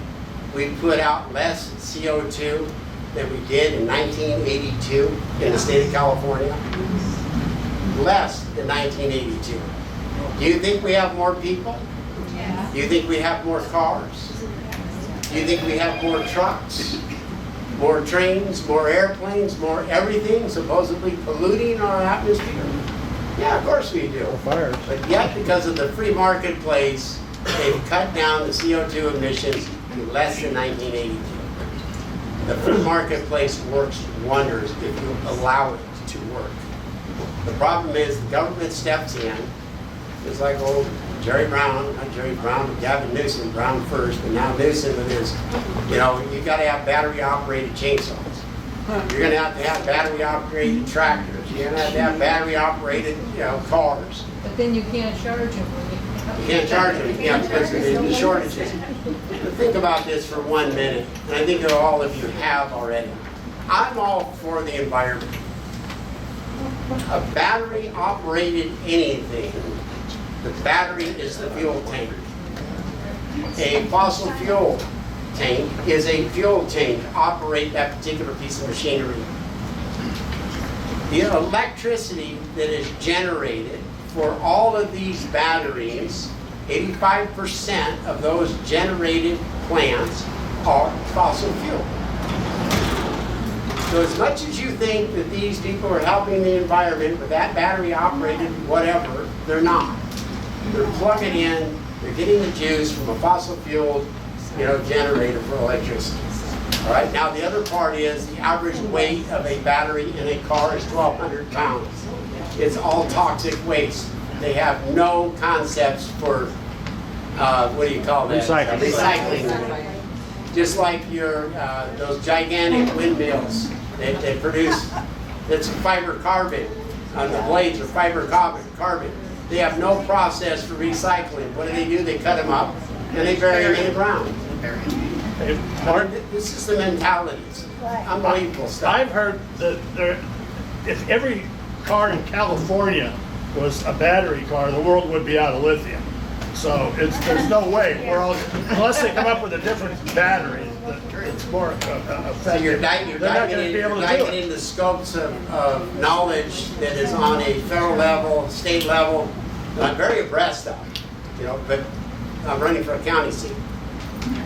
we put out less CO2 than we did in 1982 in the state of California? Less than 1982. Do you think we have more people? Yeah. Do you think we have more cars? Do you think we have more trucks? More trains, more airplanes, more everything supposedly polluting our atmosphere? Yeah, of course we do. Fires. But yet, because of the free marketplace, they've cut down the CO2 emissions to less than 1982. The free marketplace works wonders if you allow it to work. The problem is the government steps in, just like old Jerry Brown, not Jerry Brown, but Gavin Newsom, Brown first, and now Newsom with his, you know, you gotta have battery operated chainsaws. You're gonna have to have battery operated tractors. You're gonna have to have battery operated, you know, cars. But then you can't charge them. You can't charge them, yeah, because of the shortages. But think about this for 1 minute, and I think that all of you have already. I'm all for the environment. A battery operated anything, the battery is the fuel tank. A fossil fuel tank is a fuel tank to operate that particular piece of machinery. The electricity that is generated for all of these batteries, 85% of those generated plants are fossil fuel. So as much as you think that these people are helping the environment with that battery operated whatever, they're not. They're plugging in, they're getting the juice from a fossil fuel, generator for electricity. All right, now the other part is the average weight of a battery in a car is 1,200 pounds. It's all toxic waste. They have no concepts for, what do you call that? Recycling. Just like your, those gigantic windmills that produce, that's fiber carbon, the blades are fiber carbon. They have no process for recycling. What do? They cut them up and they bury them in the ground. Mark, This is the mentalities. Unbelievable stuff. I've heard that if every car in California was a battery car, the world would be out of lithium. So there's no way unless they come up with a different battery that's more effective. So you're they're not going to be able to do diving it. into scopes of knowledge that is on a federal level, state level. And I'm very abreast of, but I'm running for a county seat.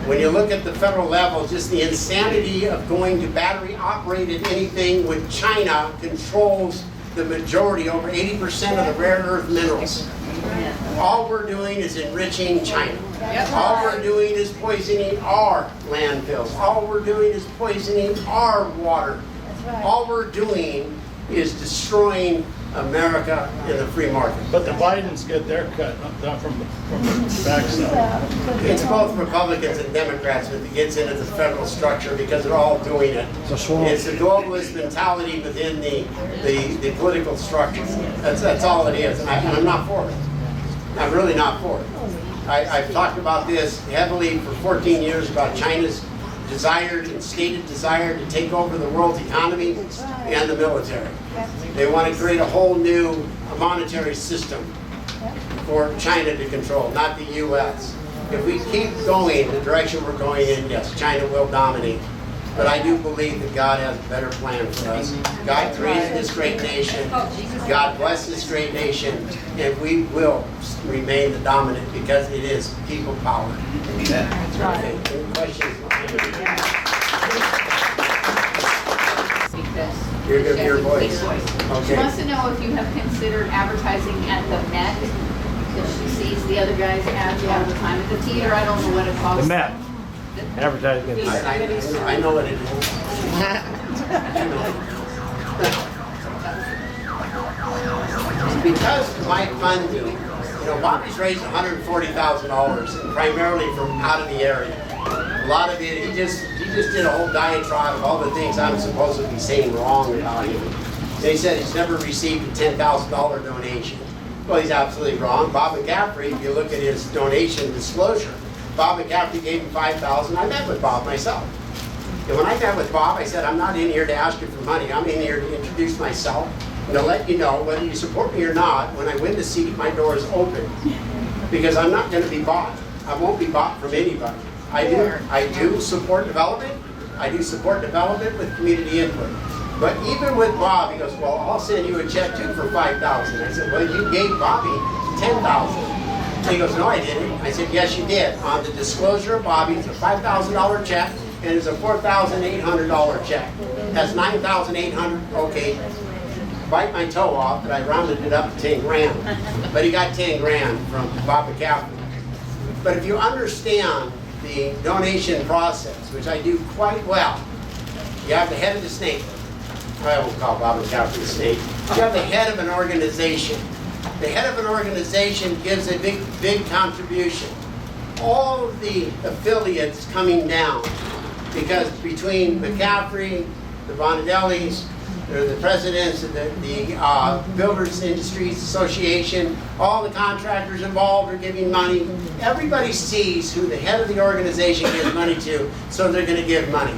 When you look at the federal level, just the insanity of going to battery operated anything when China controls the majority, over 80% of the rare earth minerals. All we're doing is enriching China. All we're doing is poisoning our landfills. All we're doing is poisoning our water. All we're doing is destroying America in the free market. But the Bidens get their cut, not from the backside. It's both Republicans and Democrats that gets into the federal structure because they're all doing it. It's a globalist mentality within the political structure. That's all it is. And I'm not for it. I'm really not for it. I've talked about this heavily for 14 years about China's desired and stated desire to take over the world's economy and the military. They want to create a whole new monetary system for China to control, not the U.S. If we keep going the direction we're going in, yes, China will dominate. But I do believe that God has a better plan for us. God created this great nation. God bless this great nation. And we will remain the dominant because it is people power. That's right. Any questions? You're going to hear your voice. She Okay. wants to know if you have considered advertising at the Met, because she sees the other guys ads all the time at the theater. I don't know what it costs. The Met. Advertising. I know what it is. Because of my funding, Bobby's raised $140,000 primarily from out of the area. A lot of it, he just did a whole diatribe of all the things I'm supposed to be saying wrong about him. They said he's never received a $10,000 donation. Well, he's absolutely wrong. Bob McCaffrey, if you look at his donation disclosure, Bob McCaffrey gave him $5,000. I met with Bob myself. And when I met with Bob, I said, I'm not in here to ask you for money. I'm in here to introduce myself and to let you know whether you support me or not. When I win the seat, my door is open. Because I'm not going to be bought. I won't be bought from anybody. I do support development. I do support development with community input. But even with Bob, he goes, well, I'll send you a check too for $5,000. I said, well, you gave Bobby $10,000. He goes, no, I didn't. I said, yes, you did. On the disclosure of Bobby, it's a $5,000 check, and it's a $4,800 check. That's $9,800. Okay, bite my toe off, but I rounded it up to 10 grand. But he got 10 grand from Bob McCaffrey. But if you understand the donation process, which I do quite well, you have the head of the snake. I won't call Bob McCaffrey a snake. You have the head of an organization. The head of an organization gives a big contribution. All of the affiliates coming down, because between McCaffrey, the Bonadellis, the presidents of the Builders Industries Association, all the contractors involved are giving money. Everybody sees who the head of the organization gives money to, so they're going to give money.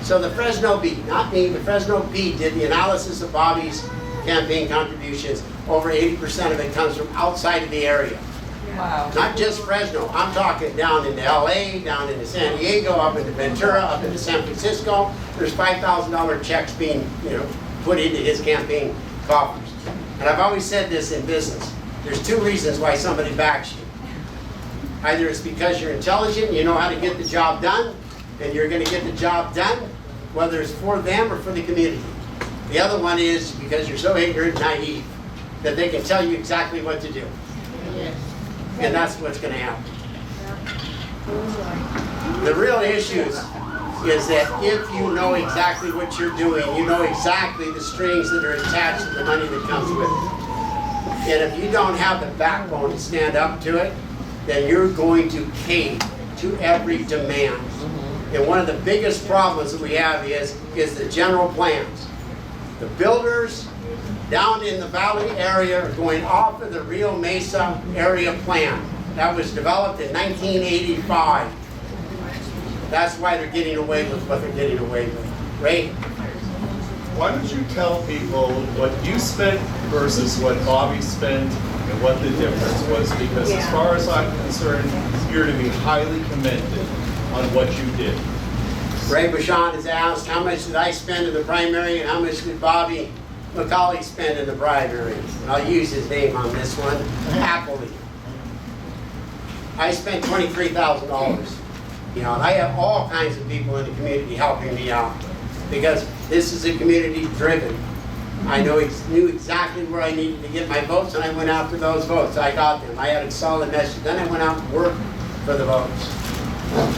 So the Fresno Bee, not me, the Fresno Bee did the analysis of Bobby's campaign contributions. Over 80% of it comes from outside of the area. Wow. Not just Fresno. I'm talking down into LA, down into San Diego, up into Ventura, up into San Francisco. There's $5,000 checks being, put into his campaign coffers. And I've always said this in business. There's two reasons why somebody backs you. Either it's because you're intelligent, you know how to get the job done, and you're going to get the job done, whether it's for them or for the community. The other one is because you're so ignorant and naive that they can tell you exactly what to do. And that's what's going to happen. The real issue is that if you know exactly what you're doing, you know exactly the strings that are attached to the money that comes with it. And if you don't have the backbone to stand up to it, then you're going to cave to every demand. And one of the biggest problems that we have is the general plans. The builders down in the valley area are going off of the Rio Mesa area plan. That was developed in 1985. That's why they're getting away with what they're getting away with. Ray? Why don't you tell people what you spent versus what Bobby spent and what the difference was? Because as far as I'm concerned, you're to be highly commended on what you did. Ray Bashan has asked, how much did I spend in the primary and how much did Bobby McCauley spend in the primary? And I'll use his name on this one, happily. I spent $23,000. And I have all kinds of people in the community helping me out because this is a community driven. I knew exactly where I needed to get my votes, and I went after those votes. I got them. I had a solid message. Then I went out and worked for the votes.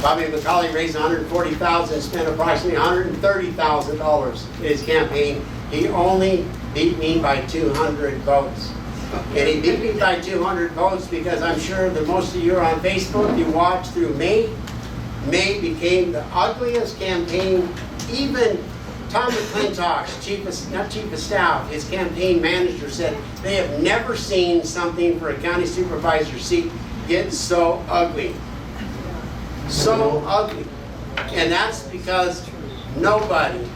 Bobby McCauley raised $140,000, spent approximately $130,000 in his campaign. He only beat me by 200 votes. And he beat me by 200 votes because I'm sure that most of you are on Facebook, you watch through May. May became the ugliest campaign. Even Tom McClintock's not chief of staff, his campaign manager said they have never seen something for a county supervisor seat get so ugly. So ugly. And that's because nobody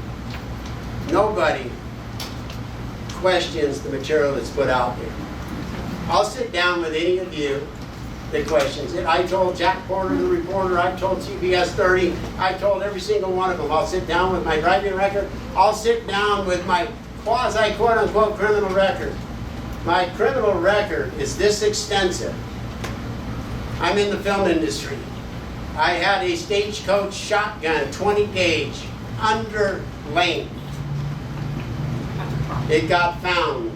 questions the material that's put out there. I'll sit down with any of you that questions it. I told Jack Porter, the reporter, I told CBS 30, I told every single one of them. I'll sit down with my driving record. I'll sit down with my quasi quote-unquote criminal record. My criminal record is this extensive. I'm in the film industry. I had a Stagecoach shotgun, 20 gauge, under length. It got found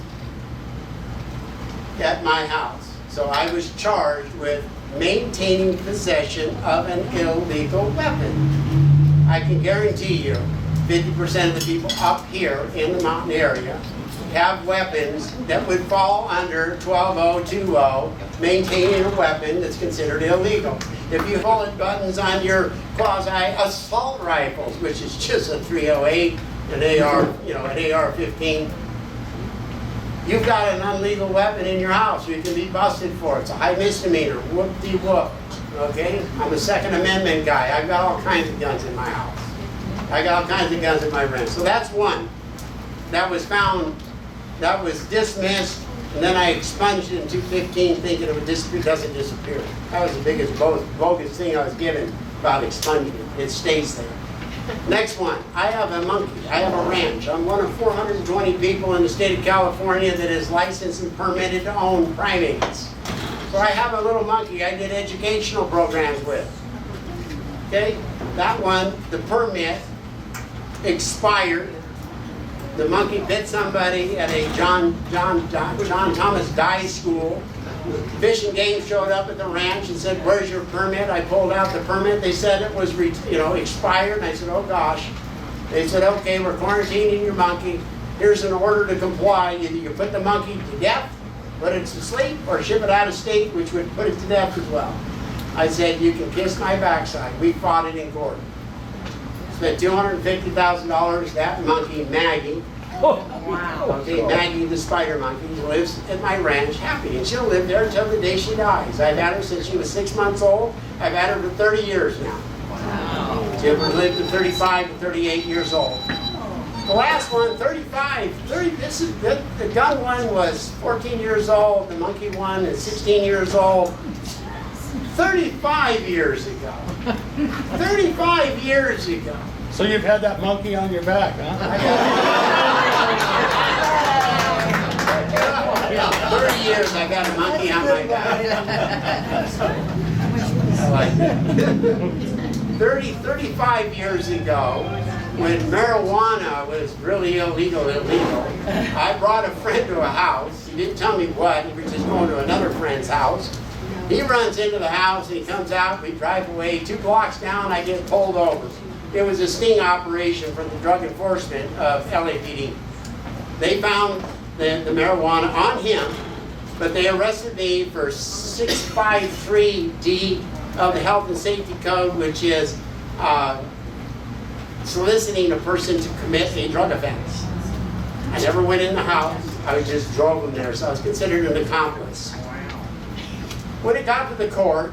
at my house. So I was charged with maintaining possession of an illegal weapon. I can guarantee you, 50% of the people up here in the mountain area have weapons that would fall under 12020, maintaining a weapon that's considered illegal. If you hold buttons on your quasi-assault rifles, which is just a 308, an AR, an AR-15, you've got an illegal weapon in your house. You can be busted for it. It's a high misdemeanor. Whoop-de-whoop. Okay? I'm a Second Amendment guy. I've got all kinds of guns in my house. I got all kinds of guns in my ranch. So that's one that was found, that was dismissed, and then I expunged it in 2015 thinking it would disappear. It doesn't disappear. That was the biggest bogus thing I was given about expunging it. It stays there. Next one, I have a monkey. I have a ranch. I'm one of 420 people in the state of California that is licensed and permitted to own primates. So I have a little monkey I did educational programs with. Okay, that one, the permit expired. The monkey bit somebody at a John Thomas Dye school. Fish and Game showed up at the ranch and said, "Where's your permit?" I pulled out the permit. They said it was, expired. And I said, "Oh gosh." They said, "Okay, we're quarantining your monkey. Here's an order to comply. Either you put the monkey to death, put it to sleep, or ship it out of state," which would put it to death as well. I said, "You can kiss my backside." We fought it in court. Spent $250,000. That monkey, Maggie. Wow. Okay, Maggie the spider monkey lives at my ranch happy, and she'll live there until the day she dies. I've had her since she was 6 months old. I've had her for 30 years now. Wow. She lived to 35 to 38 years old. The last one, 35. The gun one was 14 years old. The monkey one is 16 years old. 35 years ago. 35 years ago. So you've had that monkey on your back, huh? 30 years I got a monkey on my back. I like that. 35 years ago, when marijuana was really illegal, I brought a friend to a house. He didn't tell me what. He was just going to another friend's house. He runs into the house and he comes out. We drive away 2 blocks down. I get pulled over. It was a sting operation from the drug enforcement of LAPD. They found the marijuana on him, but they arrested me for 653D of the Health and Safety Code, which is soliciting a person to commit a drug offense. I never went in the house. I just drove him there, so I was considered an accomplice. When it got to the court,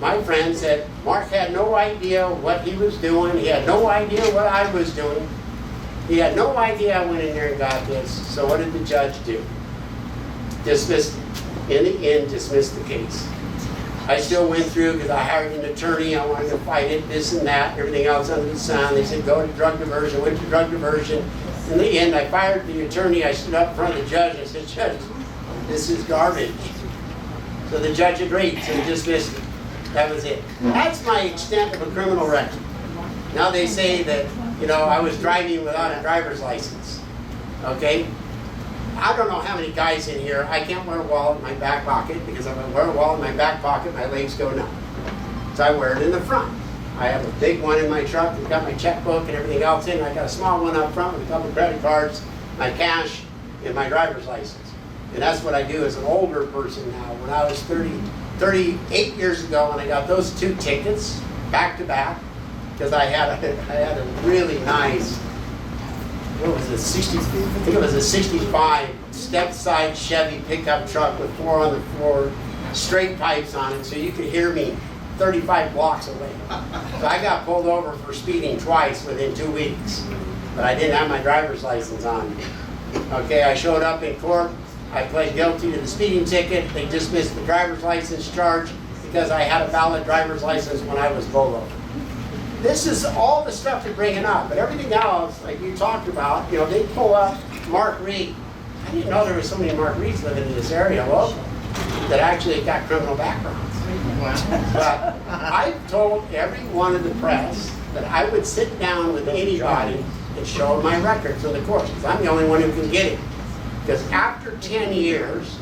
my friend said Mark had no idea what he was doing. He had no idea what I was doing. He had no idea I went in there and got this. So what did the judge do? Dismissed it. In the end, dismissed the case. I still went through because I hired an attorney. I wanted to fight it, this and that, everything else under the sun. They said go to drug diversion. Went to drug diversion. In the end, I fired the attorney. I stood up in front of the judge. I said, "Judge, this is garbage." So the judge agreed, so he dismissed it. That was it. That's my extent of a criminal record. Now they say that, I was driving without a driver's license. Okay? I don't know how many guys in here, I can't wear a wallet in my back pocket because if I wear a wallet in my back pocket, my legs go numb. So I wear it in the front. I have a big one in my truck that's got my checkbook and everything else in. I got a small one up front with a couple of credit cards, my cash, and my driver's license. And that's what I do as an older person now. When I was 38 years ago, when I got those 2 tickets back to back, because I had a really nice, what was it, I think it was a 65 step-side Chevy pickup truck with 4 on the floor, straight pipes on it, so you could hear me 35 blocks away. So I got pulled over for speeding twice within 2 weeks, but I didn't have my driver's license on me. Okay, I showed up in court. I pled guilty to the speeding ticket. They dismissed the driver's license charge because I had a valid driver's license when I was pulled over. This is all the stuff they're bringing up, but everything else, like you talked about, they pull up Mark Reed. I didn't know there was so many Mark Reeds living in this area local that actually got criminal backgrounds. But I've told every one of the press that I would sit down with anybody and show them my record for the course, because I'm the only one who can get it. Because after 10 years,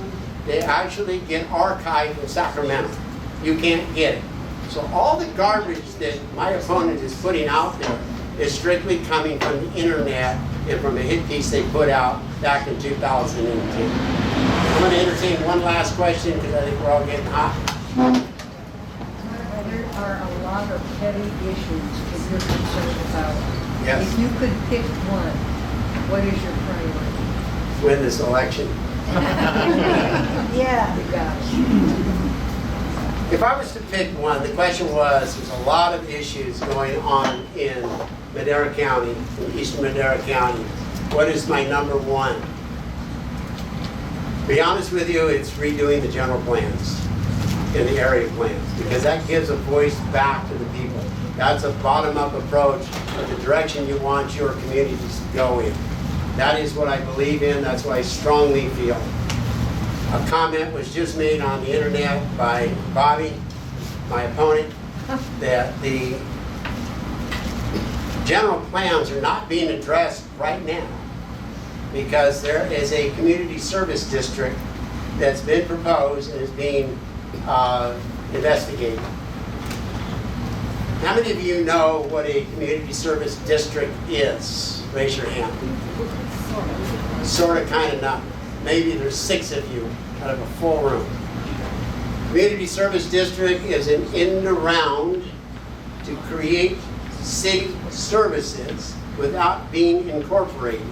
they actually get archived in Sacramento. You can't get it. So all the garbage that my opponent is putting out there is strictly coming from the internet and from a hit piece they put out back in 2010. I'm going to entertain one last question because I think we're all getting hot. There are a lot of petty issues that you're concerned about. Yes. If you could pick one, what is your priority? Win this election. Yeah. You got it. If I was to pick one, the question was, there's a lot of issues going on in Madera County, in eastern Madera County. What is my number one? To be honest with you, it's redoing the general plans and the area plans, because that gives a voice back to the people. That's a bottom-up approach of the direction you want your communities to go in. That is what I believe in, that's what I strongly feel. A comment was just made on the internet by Bobby, my opponent, that the general plans are not being addressed right now because there is a community service district that's been proposed and is being investigated. How many of you know what a community service district is? Raise your hand. Sort of, kind of, not. Maybe there's 6 of you out of a full room. Community service district is an end around to create city services without being incorporated.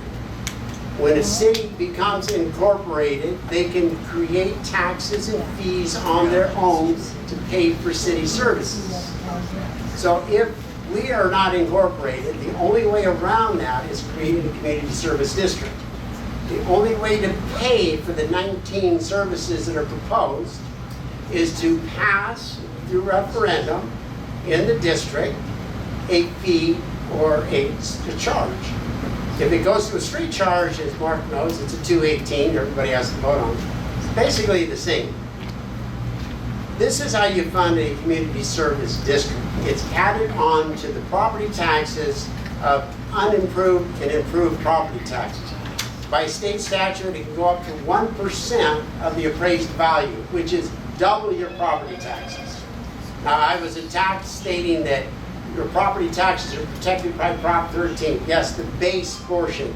When a city becomes incorporated, they can create taxes and fees on their own to pay for city services. So if we are not incorporated, the only way around that is creating a community service district. The only way to pay for the 19 services that are proposed is to pass through referendum in the district a fee or a charge. If it goes to a street charge, as Mark knows, it's a 218, everybody has to vote on it. It's basically the same. This is how you fund a community service district. It's added on to the property taxes of unimproved and improved property taxes. By state statute, it can go up to 1% of the appraised value, which is double your property taxes. Now, I was attacked stating that your property taxes are protected by Prop 13. Yes, the base portion.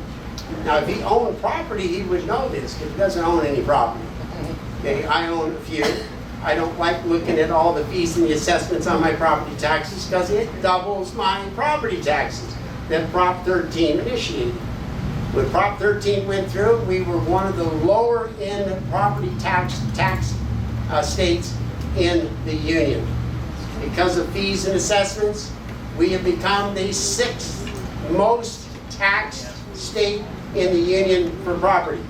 Now, if he owned property, he would know this, because he doesn't own any property. Okay, I own a few. I don't like looking at all the fees and the assessments on my property taxes, because it doubles my property taxes that Prop 13 initiated. When Prop 13 went through, we were one of the lower end property tax states in the union. Because of fees and assessments, we have become the 6th most taxed state in the union for property.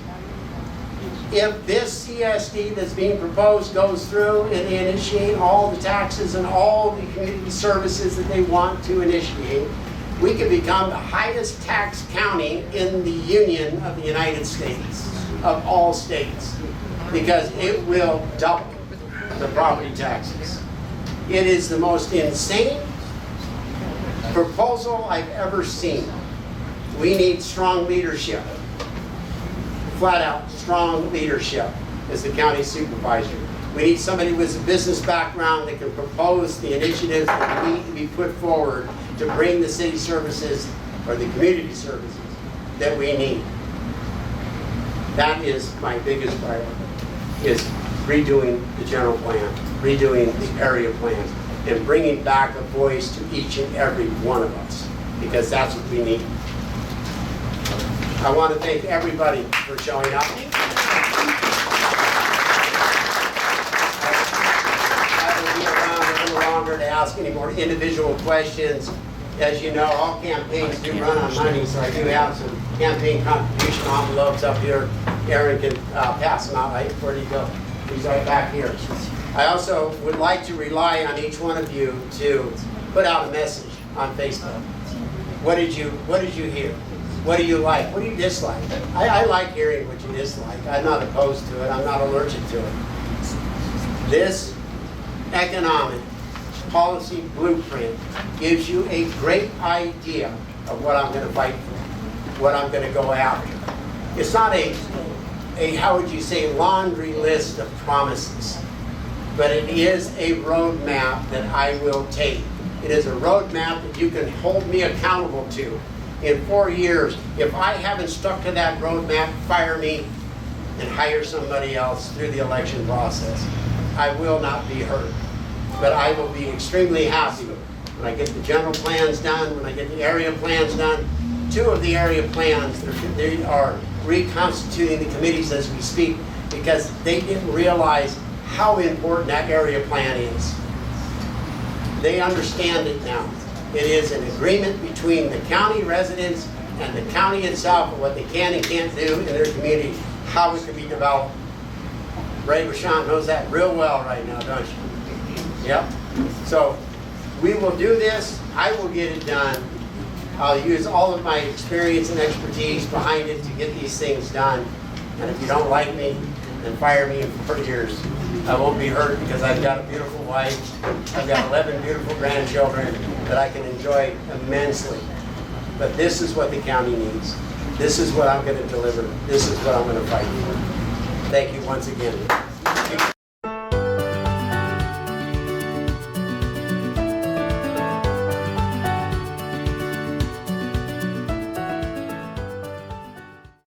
If this CSD that's being proposed goes through and they initiate all the taxes and all the community services that they want to initiate, we could become the highest tax county in the Union of the United States, of all states, because it will double the property taxes. It is the most insane proposal I've ever seen. We need strong leadership, flat out strong leadership as the county supervisor. We need somebody with a business background that can propose the initiatives that need to be put forward to bring the city services or the community services that we need. That is my biggest priority, is redoing the general plan, redoing the area plans, and bringing back a voice to each and every one of us, because that's what we need. I want to thank everybody for showing up. I will be around a little longer to ask any more individual questions. As you know, all campaigns do run on money, so I do have some campaign contribution envelopes up here. Aaron can pass them out. Where do you go? He's right back here. I also would like to rely on each one of you to put out a message on Facebook. What did you hear? What do you like? What do you dislike? I like hearing what you dislike. I'm not opposed to it. I'm not allergic to it. This economic policy blueprint gives you a great idea of what I'm going to fight for, what I'm going to go after. It's not a how would you say, laundry list of promises, but it is a roadmap that I will take. It is a roadmap that you can hold me accountable to. in 4 years, if I haven't stuck to that roadmap, fire me and hire somebody else through the election process. I will not be hurt. But I will be extremely happy when I get the general plans done, when I get the area plans done. 2 of the area plans, they are reconstituting the committees as we speak because they didn't realize how important that area plan is. They understand it now. It is an agreement between the county residents and the county itself of what they can and can't do in their community, how it can be developed. Ray Bouchon knows that real well right now, don't you? Yep. So we will do this. I will get it done. I'll use all of my experience and expertise behind it to get these things done. And if you don't like me, then fire me in 4 years. I won't be hurt because I've got a beautiful wife. I've got 11 beautiful grandchildren that I can enjoy immensely. But this is what the county needs. This is what I'm going to deliver. This is what I'm going to fight for. Thank you once again.